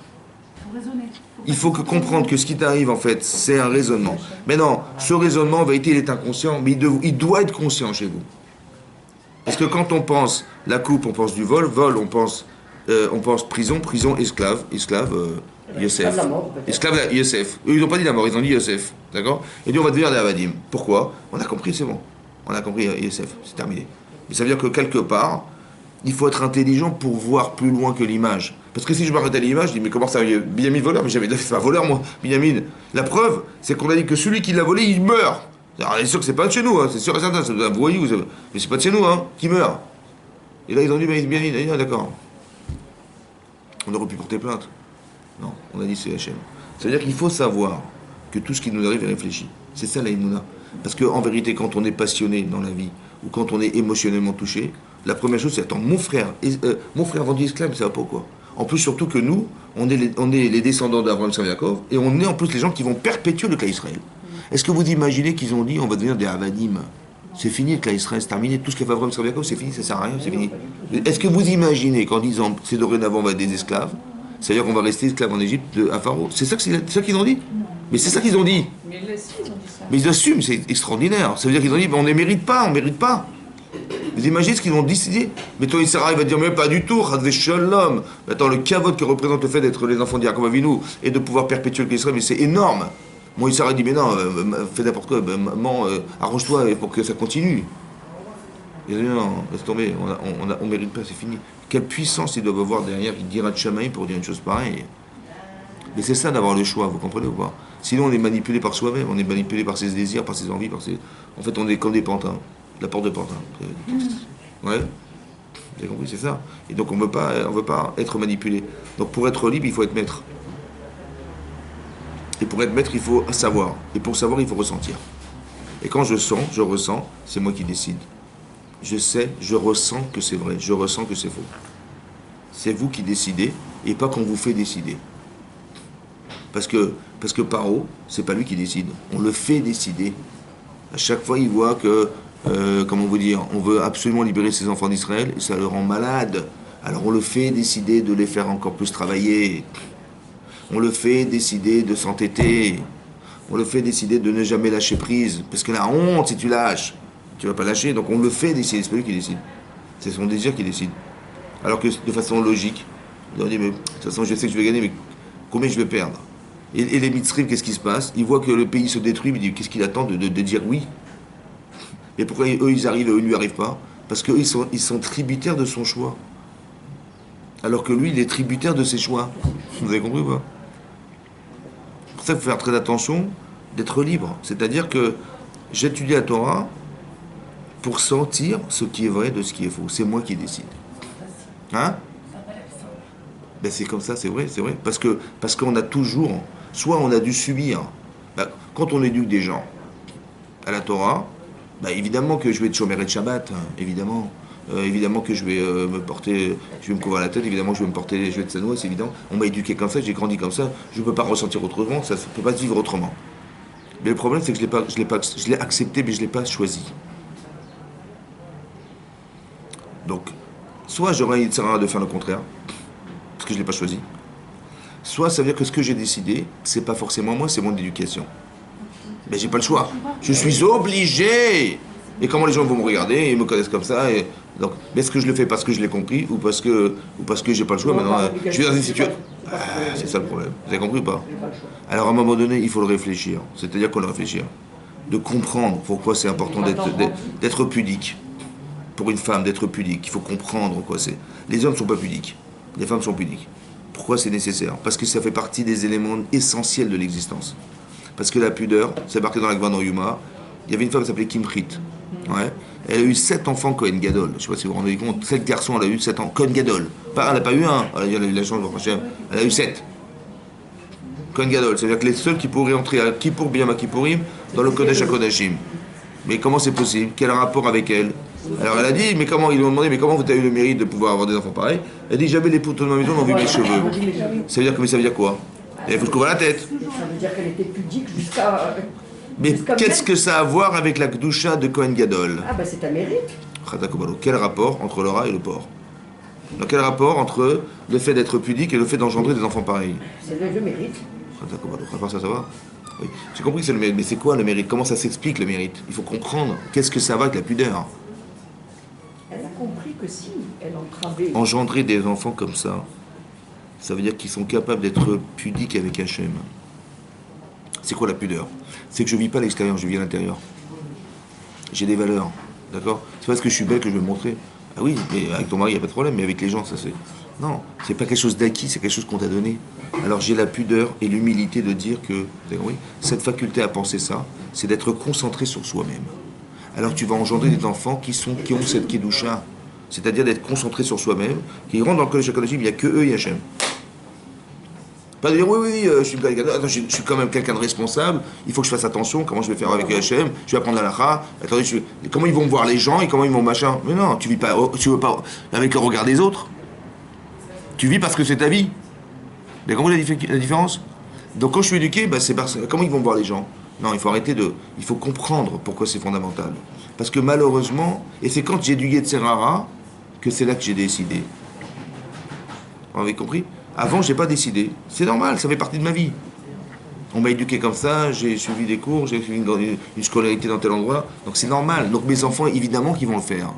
Il faut comprendre que ce qui t'arrive, en fait, c'est un raisonnement. Mais non, ce raisonnement, en vérité, il est inconscient, mais il doit être conscient chez vous. Parce que quand on pense la coupe, on pense du vol, on pense prison, esclave, Yosef. Esclave Yosef. Eux, ils n'ont pas dit la mort, ils ont dit Yosef. D'accord? Et dit on va devenir des Avadim. Pourquoi? On a compris, c'est bon. On a compris Yosef, c'est terminé. Mais ça veut dire que quelque part, il faut être intelligent pour voir plus loin que l'image. Parce que si je m'arrête à l'image, je dis mais comment ça, Binyamin voleur? Mais j'avais fait un voleur moi, Binyamin. La preuve, c'est qu'on a dit que celui qui l'a volé, il meurt. Alors, c'est sûr que c'est pas de chez nous, hein. C'est sûr et certain, c'est un voyou, mais c'est pas de chez nous, hein, qui meurt. Et là ils ont dit Binyamin, ah, d'accord. On aurait pu porter plainte. Non, on a dit c'est Hachem. C'est-à-dire qu'il faut savoir que tout ce qui nous arrive est réfléchi. C'est ça la Emouna. Parce qu'en vérité, quand on est passionné dans la vie, ou quand on est émotionnellement touché, la première chose c'est, attends, mon frère vendu esclave, ça va pas quoi. En plus, surtout que nous, on est les descendants d'Abraham Yaakov, et on est en plus les gens qui vont perpétuer le clan Israël. Est-ce que vous imaginez qu'ils ont dit, on va devenir des Avadim? C'est fini le clan Israël, c'est terminé, tout ce qu'a fait Abraham Yaakov, c'est fini, ça sert à rien, c'est fini. Est-ce que vous imaginez qu'en disant, c'est dorénavant, on va être des esclaves, c'est-à-dire qu'on va rester esclaves en Égypte à Pharaon? C'est ça qu'ils ont dit? Mais c'est ça qu'ils ont dit. Mais ils l'assument, ils ont dit ça. Mais ils assument, c'est extraordinaire. Ça veut dire qu'ils ont dit, on ne mérite pas. Vous imaginez ce qu'ils ont décidé? Mais toi, Sarah, il va dire, mais pas du tout, Chadvé Shalom. Attends, le kavod que représente le fait d'être les enfants d'Yaakov Avinu et de pouvoir perpétuer le Israël, mais c'est énorme. Moi, Sarah dit, mais non, fais n'importe quoi, maman, arrange-toi pour que ça continue. Ils ont dit, non, laisse tomber, on mérite pas, c'est fini. Quelle puissance ils doivent avoir derrière, ils dira de Shamaï pour dire une chose pareille. Mais c'est ça d'avoir le choix, vous comprenez ou pas? Sinon, on est manipulé par soi-même, on est manipulé par ses désirs, par ses envies, En fait, on est comme des pantins, la porte de pantin. Ouais, vous avez compris, c'est ça. Et donc, on veut pas être manipulé. Donc, pour être libre, il faut être maître. Et pour être maître, il faut savoir. Et pour savoir, il faut ressentir. Et quand je sens, je ressens, c'est moi qui décide. Je sais, je ressens que c'est vrai, je ressens que c'est faux. C'est vous qui décidez, et pas qu'on vous fait décider. Parce que Paro, c'est pas lui qui décide. On le fait décider. À chaque fois, il voit que, comment vous dire, on veut absolument libérer ses enfants d'Israël, et ça le rend malade. Alors on le fait décider de les faire encore plus travailler. On le fait décider de s'entêter. On le fait décider de ne jamais lâcher prise. Parce que la honte, si tu lâches, tu vas pas lâcher. Donc on le fait décider, c'est pas lui qui décide. C'est son désir qui décide. Alors que de façon logique, on dit, mais de toute façon, je sais que je vais gagner, mais combien je vais perdre? Et les Mitzrim, qu'est-ce qui se passe? Ils voient que le pays se détruit, ils disent, qu'est-ce qu'il attend de dire oui? Mais pourquoi eux, ils arrivent et eux, ils ne lui arrivent pas? Parce qu'eux, ils sont tributaires de son choix. Alors que lui, il est tributaire de ses choix. Vous avez compris ou pas? Pour ça, il faut faire très attention d'être libre. C'est-à-dire que j'étudie la Torah pour sentir ce qui est vrai de ce qui est faux. C'est moi qui décide. Hein? Ben c'est comme ça, c'est vrai. Parce qu'on a toujours, soit on a dû subir, quand on éduque des gens à la Torah, évidemment que je vais être chômer et Shabbat, évidemment. Évidemment que je vais me porter, je vais me couvrir la tête, évidemment que je vais me porter, je vais être sanois, c'est évident. On m'a éduqué comme ça, j'ai grandi comme ça, je ne peux pas ressentir autrement, ça ne peut pas se vivre autrement. Mais le problème, c'est que je l'ai accepté, mais je ne l'ai pas choisi. Donc, soit j'aurais une erreur de faire le contraire, parce que je ne l'ai pas choisi, soit ça veut dire que ce que j'ai décidé, c'est pas forcément moi, c'est mon éducation. Mais j'ai pas le choix. Je suis obligé. Et comment les gens vont me regarder, ils me connaissent comme ça, et Donc, est-ce que je le fais parce que je l'ai compris ou parce que j'ai pas le choix maintenant je suis dans une situation. Ah, c'est ça le problème. Vous avez compris ou pas? Alors à un moment donné, il faut le réfléchir. C'est-à-dire qu'on le réfléchir. De comprendre pourquoi c'est important d'être pudique. Pour une femme, d'être pudique. Il faut comprendre quoi c'est. Les hommes ne sont pas pudiques. Les femmes sont pudiques. Pourquoi c'est nécessaire? Parce que ça fait partie des éléments essentiels de l'existence. Parce que la pudeur, c'est marqué dans la Gemara Yuma, il y avait une femme qui s'appelait Kimchit. Ouais. Elle a eu 7 enfants Kohen Gadol. Je ne sais pas si vous vous rendez compte. 7 garçons, elle a eu 7 ans. Kohen Gadol. Elle n'a pas eu un. Elle a eu la chance de franchir. Elle a eu 7. Kohen Gadol. C'est-à-dire que les seuls qui pourraient entrer à Kippour Biyam Kippourim dans le Kodesh HaKodashim. Mais comment c'est possible? Quel rapport avec elle? Alors elle a dit, mais comment? Ils lui ont demandé, mais comment vous avez eu le mérite de pouvoir avoir des enfants pareils? Elle dit, jamais les poutres de ma maison ont vu mes cheveux. Ça veut dire, mais ça veut dire quoi? Il faut que je couvre la tête. Ça veut dire qu'elle était pudique jusqu'à... Mais qu'est-ce que ça a à voir avec la Kedusha de Kohen Gadol? Ah ben c'est un mérite. Quel rapport entre le rat et le porc? Donc quel rapport entre le fait d'être pudique et le fait d'engendrer des enfants pareils? C'est le mérite. À part ça, ça va? Oui. J'ai compris que c'est le mérite, mais c'est quoi le mérite? Comment ça s'explique le mérite? Il faut comprendre. Qu'est-ce que ça va avec la pudeur? Elle a compris que si elle entravait... Engendrer des enfants comme ça veut dire qu'ils sont capables d'être pudiques avec Hachem. C'est quoi la pudeur? C'est que je ne vis pas à l'extérieur, je vis à l'intérieur. J'ai des valeurs, d'accord? C'est pas parce que je suis belle que je vais me montrer. Ah oui, mais avec ton mari, il n'y a pas de problème, mais avec les gens, ça c'est... Non, c'est pas quelque chose d'acquis, c'est quelque chose qu'on t'a donné. Alors j'ai la pudeur et l'humilité de dire que, vous avez compris, cette faculté à penser ça, c'est d'être concentré sur soi-même. Alors tu vas engendrer des enfants qui ont cette kedusha, c'est-à-dire d'être concentré sur soi-même, qui rentrent dans le Kodesh HaKodashim, il n'y a que eux et Hachem. Pas de dire oui, je suis quand même quelqu'un de responsable, il faut que je fasse attention, comment je vais faire avec Hachem, je vais apprendre la lacha, attendez, comment ils vont me voir les gens et comment ils vont machin. Mais non, tu veux pas avec le regard des autres. Tu vis parce que c'est ta vie. Vous avez compris la différence? Donc quand je suis éduqué, c'est parce comment ils vont voir les gens. Non, il faut il faut comprendre pourquoi c'est fondamental. Parce que malheureusement, et c'est quand j'ai éduqué de Serrara que c'est là que j'ai décidé. Vous avez compris? Avant, je n'ai pas décidé. C'est normal, ça fait partie de ma vie. On m'a éduqué comme ça, j'ai suivi des cours, j'ai suivi une scolarité dans tel endroit. Donc c'est normal. Donc mes enfants, évidemment, qu'ils vont le faire.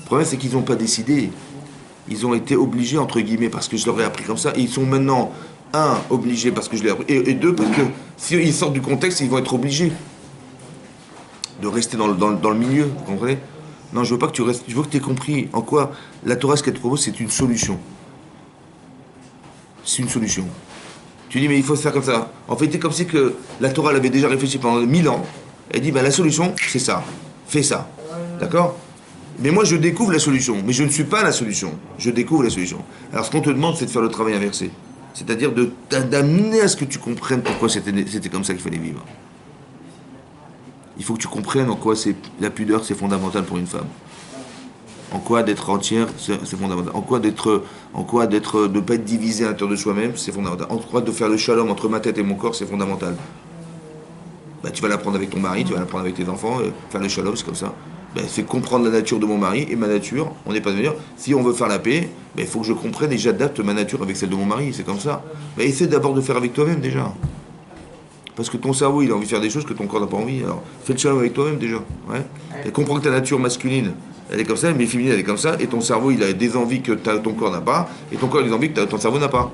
Le problème, c'est qu'ils n'ont pas décidé. Ils ont été obligés, entre guillemets, parce que je leur ai appris comme ça. Et ils sont maintenant, obligés parce que je l'ai appris. Et deux, parce que s'ils sortent du contexte, ils vont être obligés de rester dans le milieu. Vous comprenez? Non, je veux pas que tu restes. Je veux que tu aies compris en quoi la Torah, ce qu'elle te propose, c'est une solution. C'est une solution. Tu dis, mais il faut se faire comme ça. En fait, c'est comme si que la Torah l'avait déjà réfléchi pendant 1000 ans. Elle dit, la solution, c'est ça. Fais ça. D'accord? Mais moi, je découvre la solution. Mais je ne suis pas la solution. Je découvre la solution. Alors, ce qu'on te demande, c'est de faire le travail inversé. C'est-à-dire d'amener à ce que tu comprennes pourquoi c'était comme ça qu'il fallait vivre. Il faut que tu comprennes en quoi la pudeur, c'est fondamental pour une femme. En quoi d'être entière, c'est fondamental. En quoi de ne pas être divisé à l'intérieur de soi-même, c'est fondamental. En quoi de faire le shalom entre ma tête et mon corps, c'est fondamental. Tu vas l'apprendre avec ton mari, tu vas l'apprendre avec tes enfants, faire le shalom, c'est comme ça. C'est comprendre la nature de mon mari et ma nature. On n'est pas de dire, si on veut faire la paix, il faut que je comprenne et j'adapte ma nature avec celle de mon mari, c'est comme ça. Essaie d'abord de faire avec toi-même déjà. Parce que ton cerveau, il a envie de faire des choses que ton corps n'a pas envie. Alors, fais le shalom avec toi-même déjà. Ouais. Et comprends que ta nature masculine, elle est comme ça, mais féminine, elle est comme ça. Et ton cerveau, il a des envies que ton corps n'a pas. Et ton corps a des envies que ton cerveau n'a pas.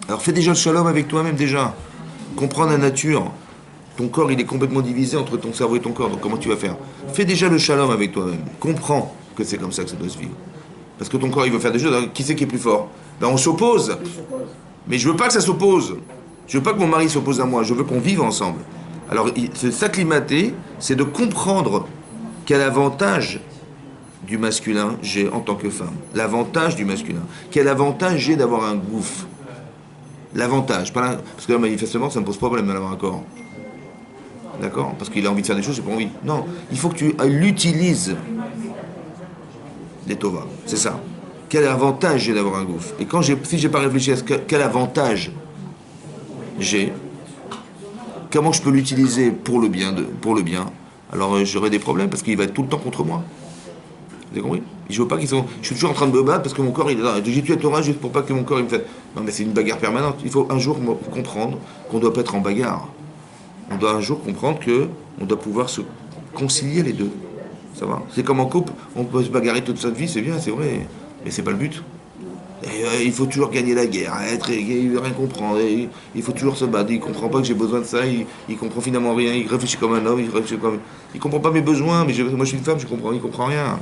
Alors, fais déjà le shalom avec toi-même déjà. Comprends la nature. Ton corps, il est complètement divisé entre ton cerveau et ton corps. Donc, comment tu vas faire? Fais déjà le shalom avec toi-même. Comprends que c'est comme ça que ça doit se vivre. Parce que ton corps, il veut faire des choses. Alors, qui c'est qui est plus fort? On s'oppose. Mais je veux pas que ça s'oppose. Je veux pas que mon mari s'oppose à moi, je veux qu'on vive ensemble. Alors, s'acclimater, c'est de comprendre quel avantage du masculin j'ai en tant que femme. L'avantage du masculin. Quel avantage j'ai d'avoir un gouffre. L'avantage. Parce que là, manifestement, ça me pose problème d'avoir un corps. D'accord? Parce qu'il a envie de faire des choses, j'ai pas envie. Non, il faut que tu l'utilises. Les tovas, c'est ça. Quel avantage j'ai d'avoir un gouffre. Et si j'ai pas réfléchi à quel avantage j'ai, comment je peux l'utiliser pour le bien, alors j'aurai des problèmes parce qu'il va être tout le temps contre moi. Vous avez compris? Je veux pas je suis toujours en train de me battre parce que mon corps, j'ai tué Torah juste pour pas que mon corps il me fasse. Non, mais c'est une bagarre permanente. Il faut un jour comprendre qu'on doit pas être en bagarre. On doit un jour comprendre que on doit pouvoir se concilier les deux. Ça va. C'est comme en couple, on peut se bagarrer toute sa vie, c'est bien, c'est vrai, mais c'est pas le but. Et, il faut toujours gagner la guerre, il veut rien comprendre, il faut toujours se battre, il comprend pas que j'ai besoin de ça, il comprend finalement rien, il réfléchit comme un homme, il comprend pas mes besoins, mais moi je suis une femme, il comprend rien.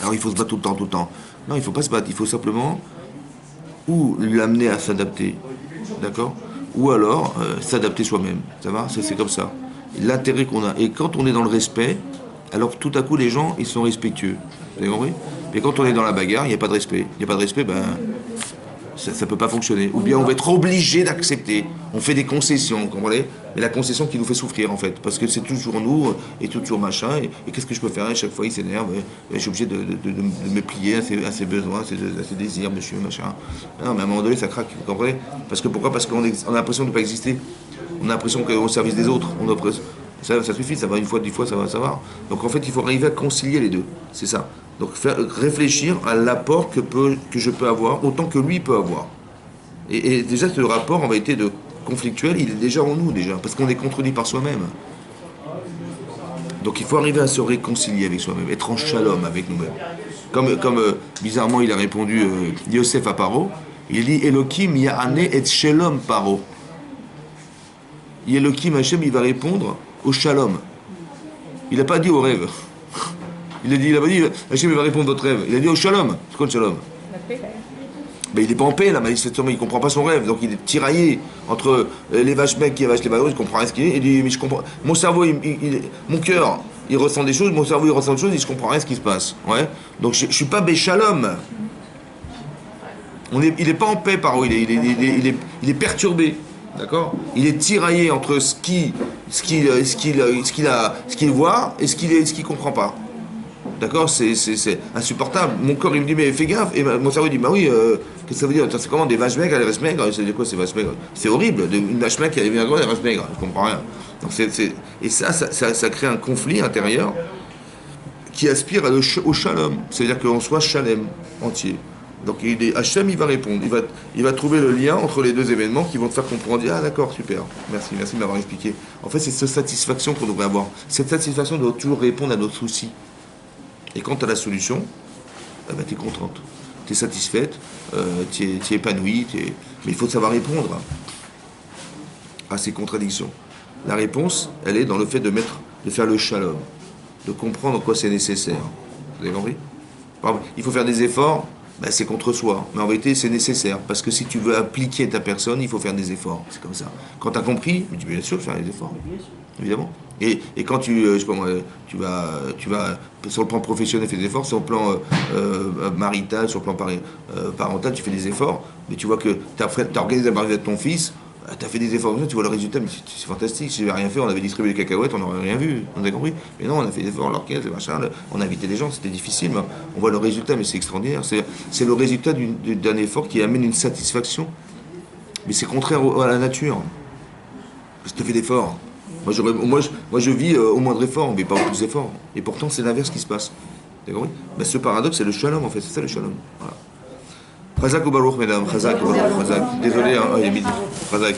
Alors il faut se battre tout le temps. Non, il faut pas se battre, il faut simplement ou l'amener à s'adapter, d'accord? Ou alors s'adapter soi-même, ça va? C'est comme ça. L'intérêt qu'on a. Et quand on est dans le respect, alors tout à coup les gens, ils sont respectueux. Vous avez compris? Mais quand on est dans la bagarre, il n'y a pas de respect. Il n'y a pas de respect, ben, ça ne peut pas fonctionner. Ou bien on va être obligé d'accepter. On fait des concessions, vous comprenez? Mais la concession qui nous fait souffrir, en fait. Parce que c'est toujours nous, et toujours machin. Et qu'est-ce que je peux faire? À chaque fois, il s'énerve. Je suis obligé de me plier à ses besoins, à ses désirs, monsieur, machin. Non, mais à un moment donné, ça craque, vous comprenez? Parce que pourquoi? Parce qu'on a l'impression de ne pas exister. On a l'impression qu'on est au service des autres. Ça suffit, ça va une fois, 10 fois, ça va. Donc en fait, il faut arriver à concilier les deux. C'est ça. Donc réfléchir à l'apport que je peux avoir, autant que lui peut avoir. Et déjà, ce rapport, en vérité, de conflictuel, il est déjà en nous, déjà, parce qu'on est contredit par soi-même. Donc il faut arriver à se réconcilier avec soi-même, être en shalom avec nous-mêmes. Comme bizarrement, il a répondu Yosef à Paro, il dit Elohim ya'ane et shalom Paro. Elohim Hachem, il va répondre au shalom. Il n'a pas dit au rêve. Il a pas dit Hachem, il va répondre à votre rêve. Il a dit au shalom. C'est quoi le shalom? La paix. Mais il n'est pas en paix là, manifestement, il ne comprend pas son rêve. Donc il est tiraillé entre les vaches mecs qui vaches les vaches, il ne comprend rien ce qu'il est. Il dit mais je comprends. Mon cerveau, mon cœur, il ressent des choses, mon cerveau il ressent des choses, et je comprends rien ce qui se passe. Ouais. Donc je ne suis pas béchalom. Il n'est pas en paix, Paro, il est perturbé. D'accord? Il est tiraillé entre ce qu'il voit et ce qu'il comprend pas. D'accord? C'est insupportable. Mon corps, il me dit, mais fais gaffe. Et mon cerveau, il dit, bah oui, qu'est-ce que ça veut dire? C'est comment des vaches maigres, des vaches maigres? Ça veut dire quoi, ces vaches maigres? C'est horrible. Une vache maigre qui arrive à droite, des vaches maigres. Je comprends rien. Donc et ça crée un conflit intérieur qui aspire au shalom. C'est-à-dire qu'on soit shalem entier. Donc Hachem, il va répondre. Il va trouver le lien entre les deux événements qui vont te faire comprendre. Ah d'accord, super. Merci de m'avoir expliqué. En fait, c'est cette satisfaction qu'on devrait avoir. Cette satisfaction doit toujours répondre à nos soucis. Et quand tu as la solution, tu es contente. Tu es satisfaite, tu es épanouie. Mais il faut savoir répondre à ces contradictions. La réponse, elle est dans le fait de faire le shalom, de comprendre en quoi c'est nécessaire. Vous avez compris? Il faut faire des efforts. C'est contre soi. Mais en vérité, c'est nécessaire. Parce que si tu veux appliquer ta personne, il faut faire des efforts. C'est comme ça. Quand tu as compris, tu bien sûr faire des efforts. Évidemment. Et quand tu vas sur le plan professionnel, faire des efforts, sur le plan marital, sur le plan parental, tu fais des efforts. Mais tu vois que tu as organisé la mariage de ton fils, tu as fait des efforts, tu vois le résultat, mais c'est fantastique. Si j'avais rien fait, on avait distribué des cacahuètes, on n'aurait rien vu. On a compris? Mais non, on a fait des efforts, l'orchestre, les machins, on a invité des gens, c'était difficile. Mais on voit le résultat, mais c'est extraordinaire. C'est le résultat d'un effort qui amène une satisfaction. Mais c'est contraire à la nature. Parce que tu fais d'efforts. Moi, je vis au moindre effort, mais pas au plus effort. Et pourtant, c'est l'inverse qui se passe. T'as compris? Ce paradoxe, c'est le shalom, en fait. C'est ça le shalom. Voilà. Chazak ou Baruch, mesdames. Chazak ou Baruch, Chazak. Désolé, il est midi. Chazak.